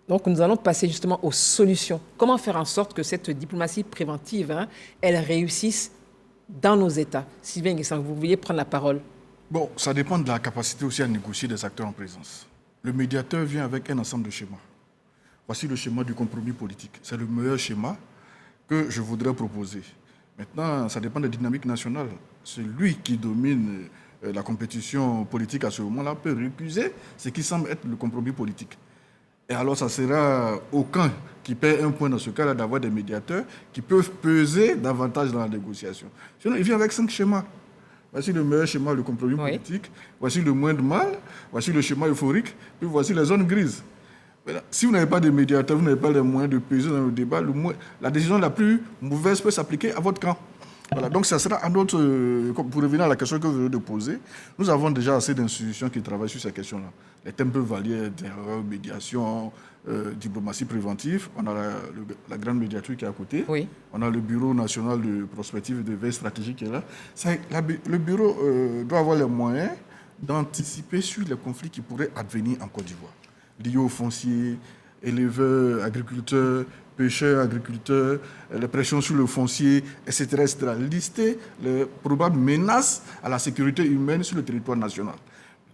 Donc, nous allons passer justement aux solutions. Comment faire en sorte que cette diplomatie préventive, elle réussisse dans nos États? Sylvain Nguessan, vous vouliez prendre la parole. Bon, ça dépend de la capacité aussi à négocier des acteurs en présence. Le médiateur vient avec un ensemble de schémas. Voici le schéma du compromis politique. C'est le meilleur schéma que je voudrais proposer. Maintenant, ça dépend des dynamiques nationales. Celui qui domine la compétition politique à ce moment-là peut récuser ce qui semble être le compromis politique. Et alors, ça sera au camp qui perd un point dans ce cas-là d'avoir des médiateurs qui peuvent peser davantage dans la négociation. Sinon, il vient avec 5 schémas. Voici le meilleur schéma, le compromis politique. Voici le moins de mal. Voici le schéma euphorique. Puis voici les zones grises. Voilà. Si vous n'avez pas de médiateur, vous n'avez pas les moyens de peser dans le débat, la décision la plus mauvaise peut s'appliquer à votre camp. Voilà, donc ça sera à notre... pour revenir à la question que vous venez de poser, nous avons déjà assez d'institutions qui travaillent sur ces questions-là. Les thèmes peuvent varier, médiation, diplomatie préventive. On a la grande médiature qui est à côté. Oui. On a le Bureau national de prospective et de veille stratégique qui est là. Le bureau doit avoir les moyens d'anticiper sur les conflits qui pourraient advenir en Côte d'Ivoire, liés aux fonciers, éleveurs, agriculteurs, pêcheurs, agriculteurs, les pressions sur le foncier, etc., etc. Lister les probables menaces à la sécurité humaine sur le territoire national.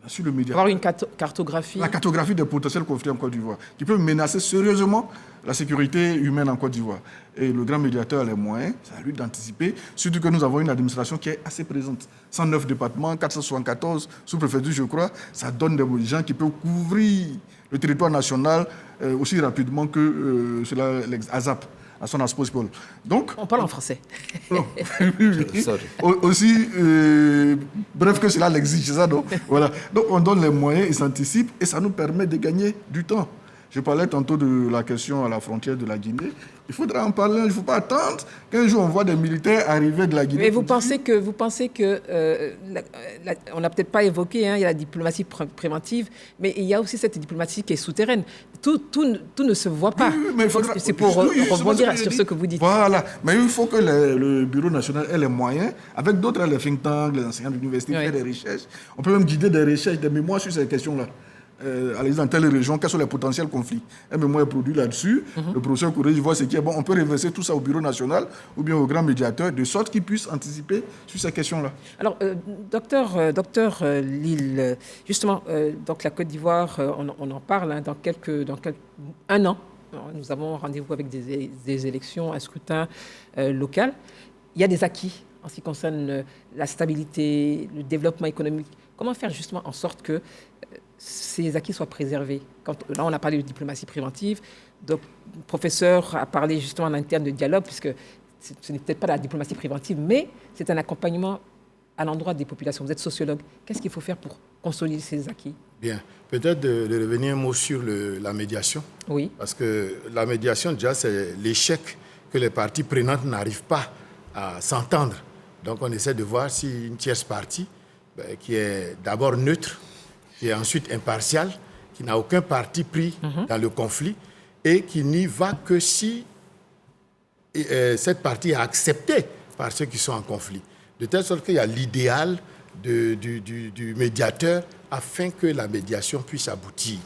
Sur le média. Avoir une cartographie. La cartographie des potentiels conflits en Côte d'Ivoire, qui peut menacer sérieusement la sécurité humaine en Côte d'Ivoire. Et le grand médiateur a les moyens, c'est à lui d'anticiper, surtout que nous avons une administration qui est assez présente. 109 départements, 474 sous-préfectures, je crois, ça donne des gens qui peuvent couvrir le territoire national aussi rapidement que cela l'ASAP. À son possible. Donc, on parle en français. Aussi, bref que cela l'exige, c'est ça, donc voilà. Donc on donne les moyens, ils s'anticipent et ça nous permet de gagner du temps. Je parlais tantôt de la question à la frontière de la Guinée. Il faudra en parler, il ne faut pas attendre qu'un jour on voit des militaires arriver de la Guinée. Mais vous pensez que on n'a peut-être pas évoqué, il y a la diplomatie préventive, mais il y a aussi cette diplomatie qui est souterraine. Tout ne se voit pas. Oui, mais c'est pour rebondir sur ce que vous dites. Voilà, mais il faut que le Bureau national ait les moyens, avec d'autres, les think tanks, les enseignants de l'université, faire des recherches. On peut même guider des recherches, des mémoires sur ces questions-là. Allez dans telle région, quels sont les potentiels conflits. Un mémoire est produit là-dessus. Le professeur Koureji voit ce qui est bon. On peut reverser tout ça au Bureau national ou bien au grand médiateur, de sorte qu'ils puissent anticiper sur ces questions-là. Alors, docteur Lille, justement, donc la Côte d'Ivoire, on en parle dans un an. Nous avons rendez-vous avec des élections, un scrutin local. Il y a des acquis en ce qui concerne la stabilité, le développement économique. Comment faire justement en sorte que ces acquis soient préservés? Là, on a parlé de diplomatie préventive. Donc, le professeur a parlé justement en interne de dialogue, puisque ce n'est peut-être pas la diplomatie préventive, mais c'est un accompagnement à l'endroit des populations. Vous êtes sociologue. Qu'est-ce qu'il faut faire pour consolider ces acquis? Bien. Peut-être de revenir un mot sur la médiation. Oui. Parce que la médiation, déjà, c'est l'échec que les parties prenantes n'arrivent pas à s'entendre. Donc, on essaie de voir si une tierce partie, qui est d'abord neutre, qui est ensuite impartial, qui n'a aucun parti pris dans le conflit et qui n'y va que si cette partie est acceptée par ceux qui sont en conflit. De telle sorte qu'il y a l'idéal du médiateur afin que la médiation puisse aboutir.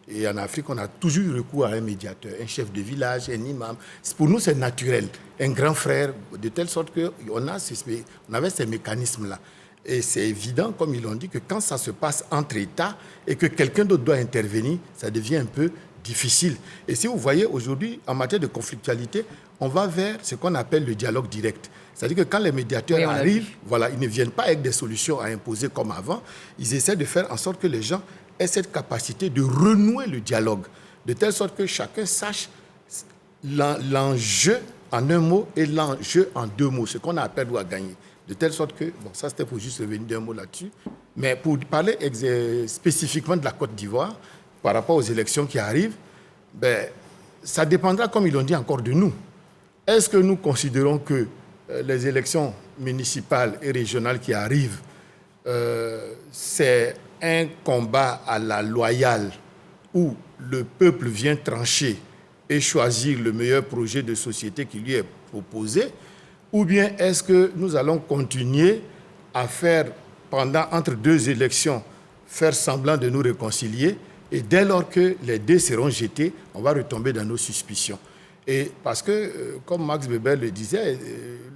Et en Afrique, on a toujours eu recours à un médiateur, un chef de village, un imam. Pour nous, c'est naturel, un grand frère, de telle sorte qu'on avait ces mécanismes-là. Et c'est évident, comme ils l'ont dit, que quand ça se passe entre États et que quelqu'un d'autre doit intervenir, ça devient un peu difficile. Et si vous voyez, aujourd'hui, en matière de conflictualité, on va vers ce qu'on appelle le dialogue direct. C'est-à-dire que quand les médiateurs arrivent, voilà, ils ne viennent pas avec des solutions à imposer comme avant. Ils essaient de faire en sorte que les gens aient cette capacité de renouer le dialogue, de telle sorte que chacun sache l'enjeu en un mot et l'enjeu en deux mots, ce qu'on a à perdre ou à gagner. De telle sorte que, bon, ça c'était pour juste revenir d'un mot là-dessus, mais pour parler spécifiquement de la Côte d'Ivoire, par rapport aux élections qui arrivent, ça dépendra, comme ils l'ont dit, encore de nous. Est-ce que nous considérons que les élections municipales et régionales qui arrivent, c'est un combat à la loyale où le peuple vient trancher et choisir le meilleur projet de société qui lui est proposé, ou bien est-ce que nous allons continuer à faire, entre deux élections, faire semblant de nous réconcilier, et dès lors que les dés seront jetés, on va retomber dans nos suspicions. Et parce que, comme Max Weber le disait,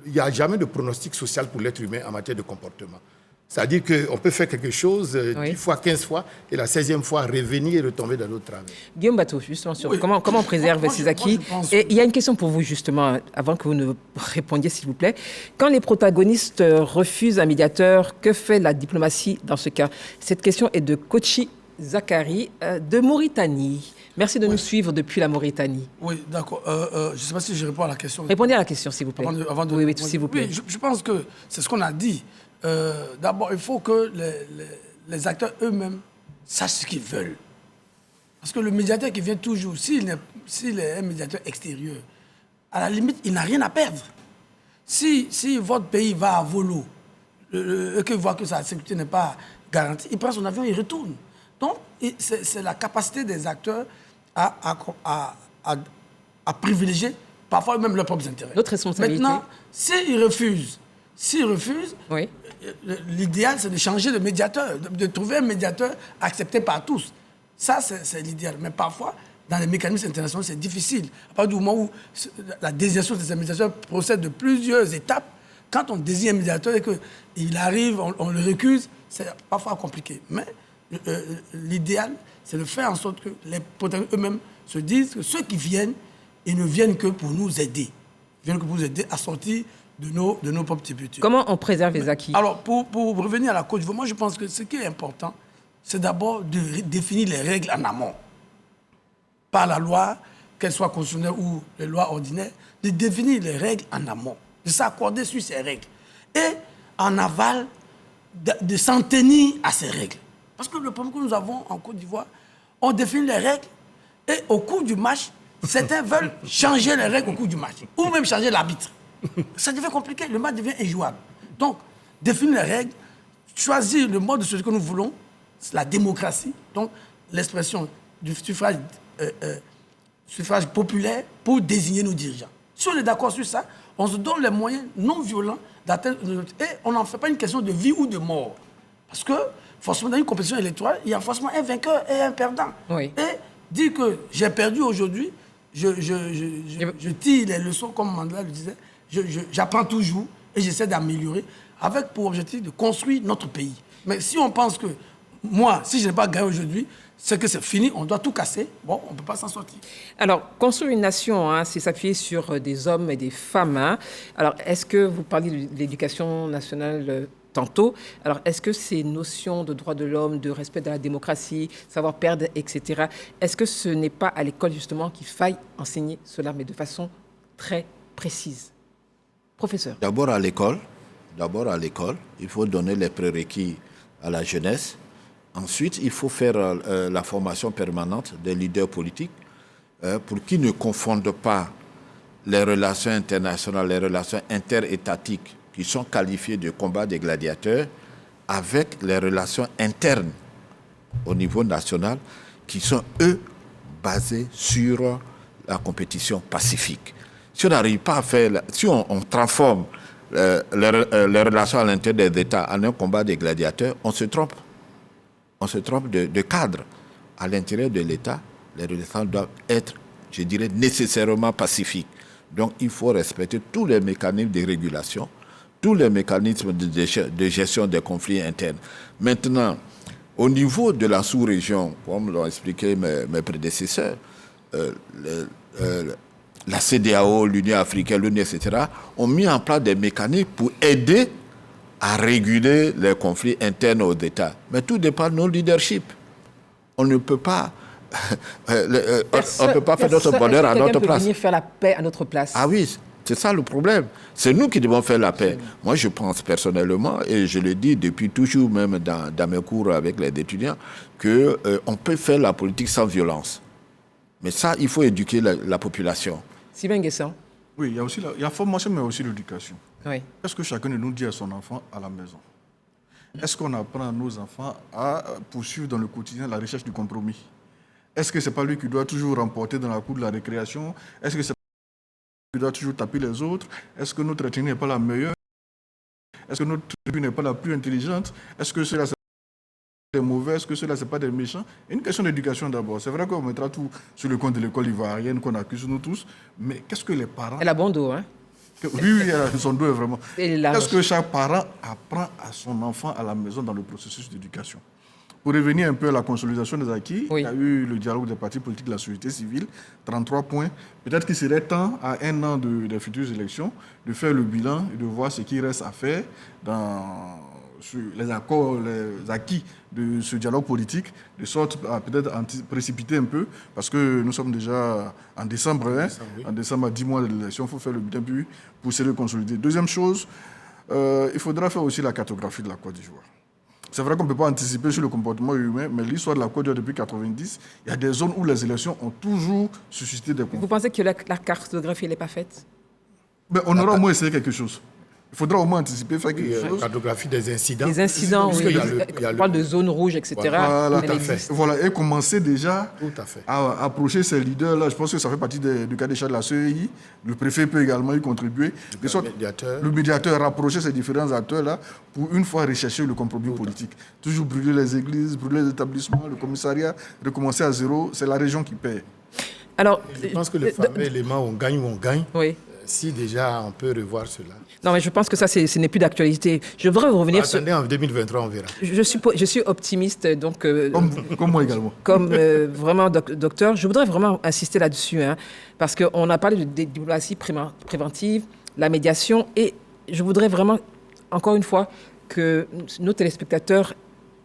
il n'y a jamais de pronostic social pour l'être humain en matière de comportement. C'est-à-dire qu'on peut faire quelque chose 10 fois, 15 fois, et la 16e fois revenir et retomber dans notre travers. Guillaume Bateau, justement, sur comment on préserve ces acquis. Et il y a une question pour vous, justement, avant que vous ne répondiez, s'il vous plaît. Quand les protagonistes refusent un médiateur, que fait la diplomatie dans ce cas? Cette question est de Kochi Zakari, de Mauritanie. Merci de nous suivre depuis la Mauritanie. Oui, d'accord. Je ne sais pas si je réponds à la question. Répondez à la question, s'il vous plaît. Oui, s'il vous plaît. Oui, je pense que c'est ce qu'on a dit. D'abord, il faut que les acteurs eux-mêmes sachent ce qu'ils veulent. Parce que le médiateur qui vient toujours, s'il est un médiateur extérieur, à la limite, il n'a rien à perdre. Si votre pays va à volo, et qu'il voit que sa sécurité n'est pas garantie, il prend son avion et il retourne. Donc, c'est la capacité des acteurs à privilégier parfois même leurs propres intérêts. Notre responsabilité. Maintenant, s'ils refusent, oui, l'idéal, c'est de changer de médiateur, de trouver un médiateur accepté par tous. Ça, c'est l'idéal. Mais parfois, dans les mécanismes internationaux, c'est difficile. À partir du moment où la désignation de ces médiateurs procède de plusieurs étapes, quand on désigne un médiateur et qu'il arrive, on le récuse, c'est parfois compliqué. Mais l'idéal, c'est de faire en sorte que les protagonistes eux-mêmes se disent que ceux qui viennent, ils ne viennent que pour nous aider. Ils viennent que pour nous aider à sortir de nos propres tributaires. Comment on préserve les acquis? Alors, pour revenir à la Côte d'Ivoire, moi je pense que ce qui est important, c'est d'abord de définir les règles en amont. Par la loi, qu'elle soit constitutionnelle ou les lois ordinaires, de définir les règles en amont, de s'accorder sur ces règles. Et en aval, de s'en tenir à ces règles. Parce que le problème que nous avons en Côte d'Ivoire, on définit les règles et au cours du match, certains veulent changer les règles au cours du match, ou même changer l'arbitre. Ça devient compliqué, le match devient injouable. Donc, définir les règles, choisir le mode de ce que nous voulons, la démocratie, donc l'expression du suffrage populaire pour désigner nos dirigeants. Si on est d'accord sur ça, on se donne les moyens non violents d'atteindre... Et on n'en fait pas une question de vie ou de mort. Parce que, forcément, dans une compétition électorale, il y a forcément un vainqueur et un perdant. Oui. Et dire que j'ai perdu aujourd'hui, je tire les leçons, comme Mandela le disait, j'apprends toujours et j'essaie d'améliorer avec pour objectif de construire notre pays. Mais si on pense que moi, si je n'ai pas gagné aujourd'hui, c'est que c'est fini, on doit tout casser, bon, on ne peut pas s'en sortir. Alors, construire une nation, c'est s'appuyer sur des hommes et des femmes. Alors, est-ce que vous parlez de l'éducation nationale tantôt? Alors, est-ce que ces notions de droits de l'homme, de respect de la démocratie, savoir perdre, etc., est-ce que ce n'est pas à l'école, justement, qu'il faille enseigner cela, mais de façon très précise? Professeur. D'abord à l'école, il faut donner les prérequis à la jeunesse. Ensuite, il faut faire la formation permanente des leaders politiques pour qu'ils ne confondent pas les relations internationales, les relations interétatiques qui sont qualifiées de combat des gladiateurs avec les relations internes au niveau national qui sont, eux, basées sur la compétition pacifique. Si on n'arrive pas à faire, si on transforme les relations à l'intérieur des États en un combat des gladiateurs, on se trompe. On se trompe de cadre. À l'intérieur de l'État, les relations doivent être, je dirais, nécessairement pacifiques. Donc, il faut respecter tous les mécanismes de régulation, tous les mécanismes de gestion des conflits internes. Maintenant, au niveau de la sous-région, comme l'ont expliqué mes prédécesseurs, la CEDEAO, l'Union africaine, l'ONU, etc., ont mis en place des mécanismes pour aider à réguler les conflits internes aux États. Mais tout dépend de nos leaderships. On ne peut pas, on peut pas faire notre bonheur à notre place. Venir faire la paix à notre place. Ah oui, c'est ça le problème. C'est nous qui devons faire la paix. Moi, je pense personnellement, et je le dis depuis toujours, même dans mes cours avec les étudiants, qu'on peut faire la politique sans violence. Mais ça, il faut éduquer la population. Sylvain Guessant. Oui, il y a aussi la formation, mais aussi l'éducation. Oui. Qu'est-ce que chacun de nous dit à son enfant à la maison? Est-ce qu'on apprend à nos enfants à poursuivre dans le quotidien la recherche du compromis? Est-ce que ce n'est pas lui qui doit toujours remporter dans la cour de la récréation? Est-ce que c'est lui qui doit toujours taper les autres? Est-ce que notre ethnie n'est pas la meilleure? Est-ce que notre tribu n'est pas la plus intelligente? Est-ce que cela des mauvais, est-ce que cela, ce n'est pas des méchants? Une question d'éducation d'abord. C'est vrai qu'on mettra tout sur le compte de l'école ivoirienne qu'on accuse nous tous, mais qu'est-ce que les parents... Elle a bon dos, hein? Oui, son dos est vraiment... Qu'est-ce que chaque parent apprend à son enfant à la maison dans le processus d'éducation? Pour revenir un peu à la consolidation des acquis, il y a eu le dialogue des partis politiques de la société civile, 33 points. Peut-être qu'il serait temps, à un an des futures élections, de faire le bilan et de voir ce qui reste à faire sur les accords, les acquis de ce dialogue politique, de sorte à peut-être précipiter un peu, parce que nous sommes déjà en décembre, en décembre à 10 mois de l'élection, il faut faire le bilan puis pousser le consolider. Deuxième chose, il faudra faire aussi la cartographie de la Côte d'Ivoire. C'est vrai qu'on ne peut pas anticiper sur le comportement humain, mais l'histoire de la Côte d'Ivoire depuis 1990, il y a des zones où les élections ont toujours suscité des conflits. Vous pensez que la cartographie n'est pas faite? Mais on aura au moins essayé quelque chose. Il faudra au moins anticiper, faire quelque chose. Cartographie des incidents. Les incidents, oui. On parle de zones rouges, etc. Voilà, tout à fait. Voilà, et commencer déjà à approcher ces leaders-là. Je pense que ça fait partie du cas d'échat de la CEI. Le préfet peut également y contribuer. Le médiateur, rapprocher ces différents acteurs-là pour une fois rechercher le compromis politique. Toujours brûler les églises, brûler les établissements, le commissariat, recommencer à zéro. C'est la région qui paie. Alors, je pense que le fameux élément on gagne ou on gagne. Oui. Si déjà on peut revoir cela. Non, mais je pense que ça, ce n'est plus d'actualité. Je voudrais revenir sur... Attendez, en 2023, on verra. Je suis optimiste, donc... comme moi également. Comme vraiment docteur, je voudrais vraiment insister là-dessus, hein, parce qu'on a parlé de diplomatie préventive, la médiation, et je voudrais vraiment, encore une fois, que nos téléspectateurs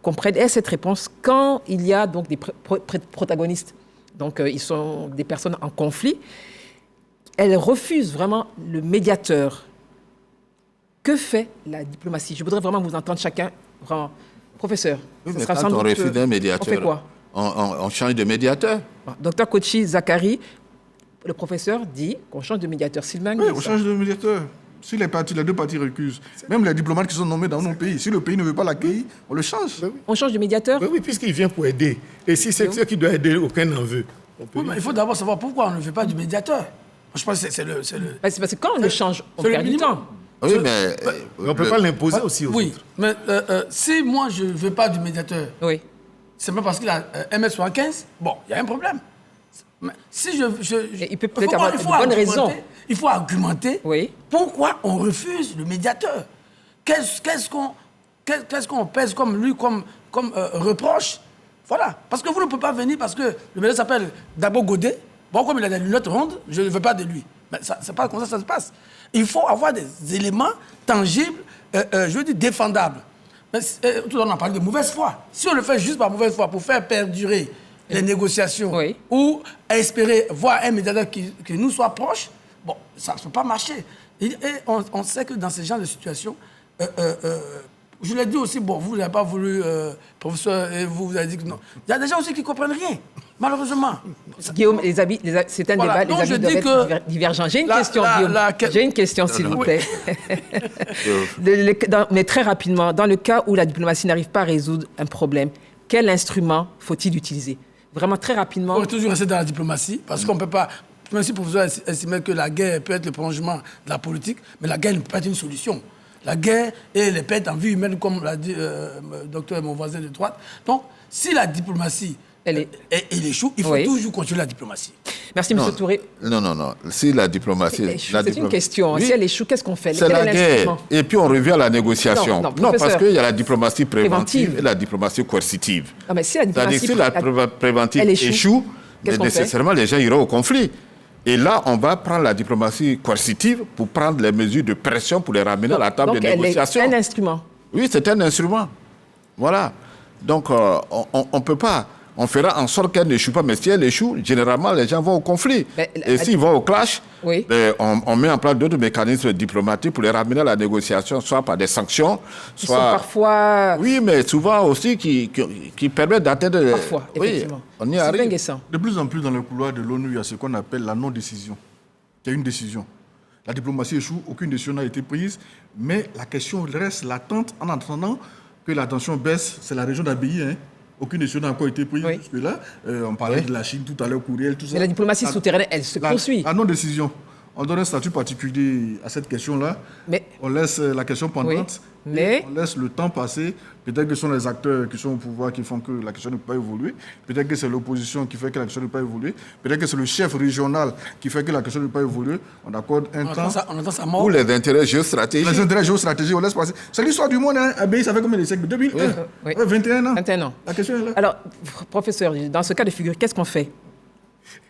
comprennent cette réponse quand il y a donc des protagonistes. Donc, ils sont des personnes en conflit. Elle refuse vraiment le médiateur. Que fait la diplomatie? Je voudrais vraiment vous entendre chacun, vraiment. Professeur, oui, mais quand on refuse un médiateur, on fait quoi? On change de médiateur. Docteur Kochi Zakari, le professeur dit qu'on change de médiateur. Sylvain, oui, on change de médiateur. Si les deux parties recusent, même les diplomates qui sont nommés dans nos pays, si le pays ne veut pas l'accueillir, on le change. On change de médiateur? Oui, puisqu'il vient pour aider. Et si c'est ceux qui doivent aider, aucun n'en veut. Oui, mais il faut d'abord savoir pourquoi on ne fait pas du médiateur. Je pense que c'est le... C'est parce que quand on le change, on perd du temps. Oui, mais... on ne peut pas l'imposer aussi aux autres. Oui, mais si moi je ne veux pas du médiateur, c'est pas parce qu'il a 1m75, bon, il y a un problème. Mais si il peut peut-être avoir de bonnes raisons. Il faut argumenter pourquoi on refuse le médiateur. Qu'est-ce qu'on pèse comme reproche? Voilà. Parce que vous ne pouvez pas venir parce que le médiateur s'appelle Dabo Godet. Bon, comme il a des lunettes rondes, je ne veux pas de lui. Mais c'est pas comme ça se passe. Il faut avoir des éléments tangibles, je veux dire défendables. Mais tout à l'heure, on a parlé de mauvaise foi. Si on le fait juste par mauvaise foi pour faire perdurer les négociations ou espérer voir un médiateur qui nous soit proche, bon, ça ne peut pas marcher. Et on sait que dans ce genre de situation, je l'ai dit aussi, bon, vous n'avez pas voulu, professeur, et vous avez dit que non. Il y a des gens aussi qui ne comprennent rien, malheureusement. Guillaume, c'est un débat, les avis doivent être divergents. J'ai une question, Guillaume. J'ai une question, s'il vous plaît. Mais très rapidement, dans le cas où la diplomatie n'arrive pas à résoudre un problème, quel instrument faut-il utiliser? Vraiment, très rapidement. On va toujours rester dans la diplomatie, parce qu'on ne peut pas... Même si le professeur estimait que la guerre peut être le prolongement de la politique, mais la guerre ne peut pas être une solution. La guerre et les pertes en vie humaine, comme l'a dit le docteur, mon voisin de droite. Donc, si la diplomatie elle échoue, il faut toujours continuer la diplomatie. Merci, M. Touré. Non. Si la diplomatie... C'est une question. Si elle échoue, qu'est-ce qu'on fait? C'est la guerre. Et puis on revient à la négociation. Non, parce qu'il y a la diplomatie préventive et la diplomatie coercitive. Non, mais si la diplomatie préventive échoue, nécessairement les gens iront au conflit. Et là, on va prendre la diplomatie coercitive pour prendre les mesures de pression pour les ramener à la table de négociation. C'est un instrument. Oui, c'est un instrument. Voilà. Donc, on ne peut pas... On fera en sorte qu'elle n'échoue pas. Mais si elle échoue, généralement, les gens vont au conflit. Et s'ils vont au clash, on met en place d'autres mécanismes diplomatiques pour les ramener à la négociation, soit par des sanctions, soit... Ils sont parfois... Oui, mais souvent aussi qui permettent d'atteindre... Parfois, effectivement. On y arrive. De plus en plus, dans le couloir de l'ONU, il y a ce qu'on appelle la non-décision. Il y a une décision. La diplomatie échoue, aucune décision n'a été prise, mais la question reste latente en attendant que la tension baisse. C'est la région d'Abbaye, hein. Aucune décision n'a encore été prise jusque-là. On parlait de la Chine tout à l'heure, courriel, tout ça. Mais la diplomatie souterraine, elle se poursuit. La non-décision. On donne un statut particulier à cette question-là. On laisse la question pendante. Mais on laisse le temps passer. Peut-être que ce sont les acteurs qui sont au pouvoir qui font que la question ne peut pas évoluer. Peut-être que c'est l'opposition qui fait que la question ne peut pas évoluer. Peut-être que c'est le chef régional qui fait que la question ne peut pas évoluer. On accorde un temps. On attend sa mort. Ou les intérêts géostratégiques. Les intérêts géostratégiques, on laisse passer. C'est l'histoire du monde. Abbaye, ça fait combien de siècles? 2001. 21 ans. 21 ans. La question est là. Alors, professeur, dans ce cas de figure, qu'est-ce qu'on fait?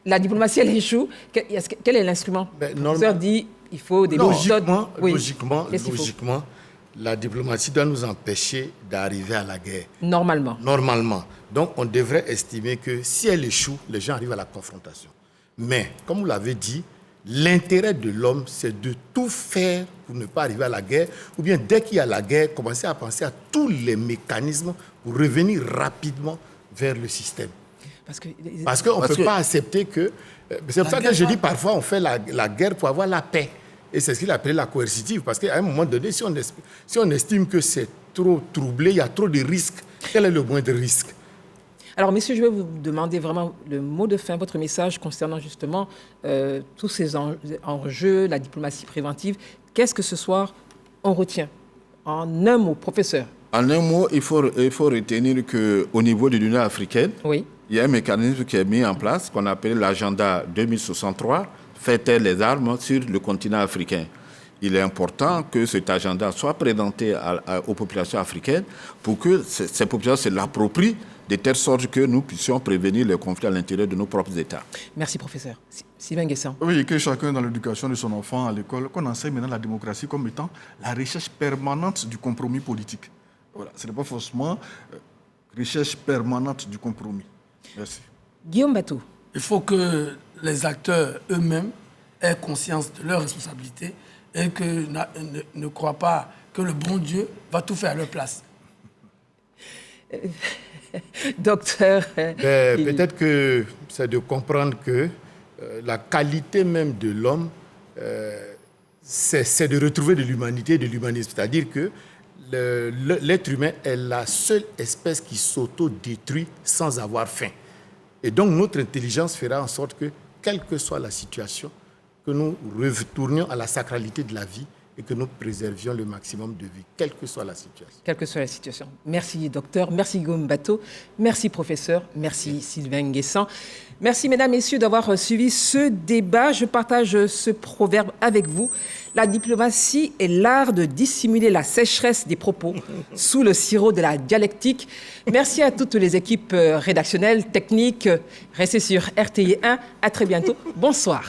La diplomatie, elle échoue. Quel est l'instrument? Le professeur dit il faut des méthodes. Logiquement, la diplomatie doit nous empêcher d'arriver à la guerre. Normalement. Donc, on devrait estimer que si elle échoue, les gens arrivent à la confrontation. Mais, comme vous l'avez dit, l'intérêt de l'homme, c'est de tout faire pour ne pas arriver à la guerre, ou bien dès qu'il y a la guerre, commencer à penser à tous les mécanismes pour revenir rapidement vers le système. Parce qu'on ne peut pas accepter que... C'est pour ça que je dis parfois on fait la guerre pour avoir la paix. Et c'est ce qu'il appelait la coercitive. Parce qu'à un moment donné, si on estime que c'est trop troublé, il y a trop de risques, quel est le moindre risque? Alors, messieurs, je vais vous demander vraiment le mot de fin, votre message concernant justement tous ces enjeux, la diplomatie préventive. Qu'est-ce que ce soir on retient? En un mot, professeur. En un mot, il faut retenir qu'au niveau de l'Union africaine, oui, il y a un mécanisme qui est mis en place qu'on appelle l'agenda 2063, faire taire les armes sur le continent africain. Il est important que cet agenda soit présenté aux populations africaines pour que ces populations se l'approprient de telle sorte que nous puissions prévenir les conflits à l'intérieur de nos propres États. Merci, professeur. Sylvain Guessant. Oui, que chacun dans l'éducation de son enfant à l'école, qu'on enseigne maintenant la démocratie comme étant la recherche permanente du compromis politique. Voilà, ce n'est pas forcément recherche permanente du compromis. Merci. Guillaume Bateau. Il faut que les acteurs eux-mêmes aient conscience de leurs responsabilités et que ne croient pas que le bon Dieu va tout faire à leur place. Docteur. Peut-être que c'est de comprendre que la qualité même de l'homme, c'est de retrouver de l'humanité et de l'humanisme. C'est-à-dire que l'être humain est la seule espèce qui s'auto-détruit sans avoir faim. Et donc notre intelligence fera en sorte que, quelle que soit la situation, que nous retournions à la sacralité de la vie et que nous préservions le maximum de vie, quelle que soit la situation. Quelle que soit la situation. Merci, docteur. Merci, Guillaume Bateau. Merci, professeur. Merci, Sylvain Guessant. Merci, mesdames, messieurs, d'avoir suivi ce débat. Je partage ce proverbe avec vous. La diplomatie est l'art de dissimuler la sécheresse des propos sous le sirop de la dialectique. Merci à toutes les équipes rédactionnelles, techniques. Restez sur RTI 1. À très bientôt. Bonsoir.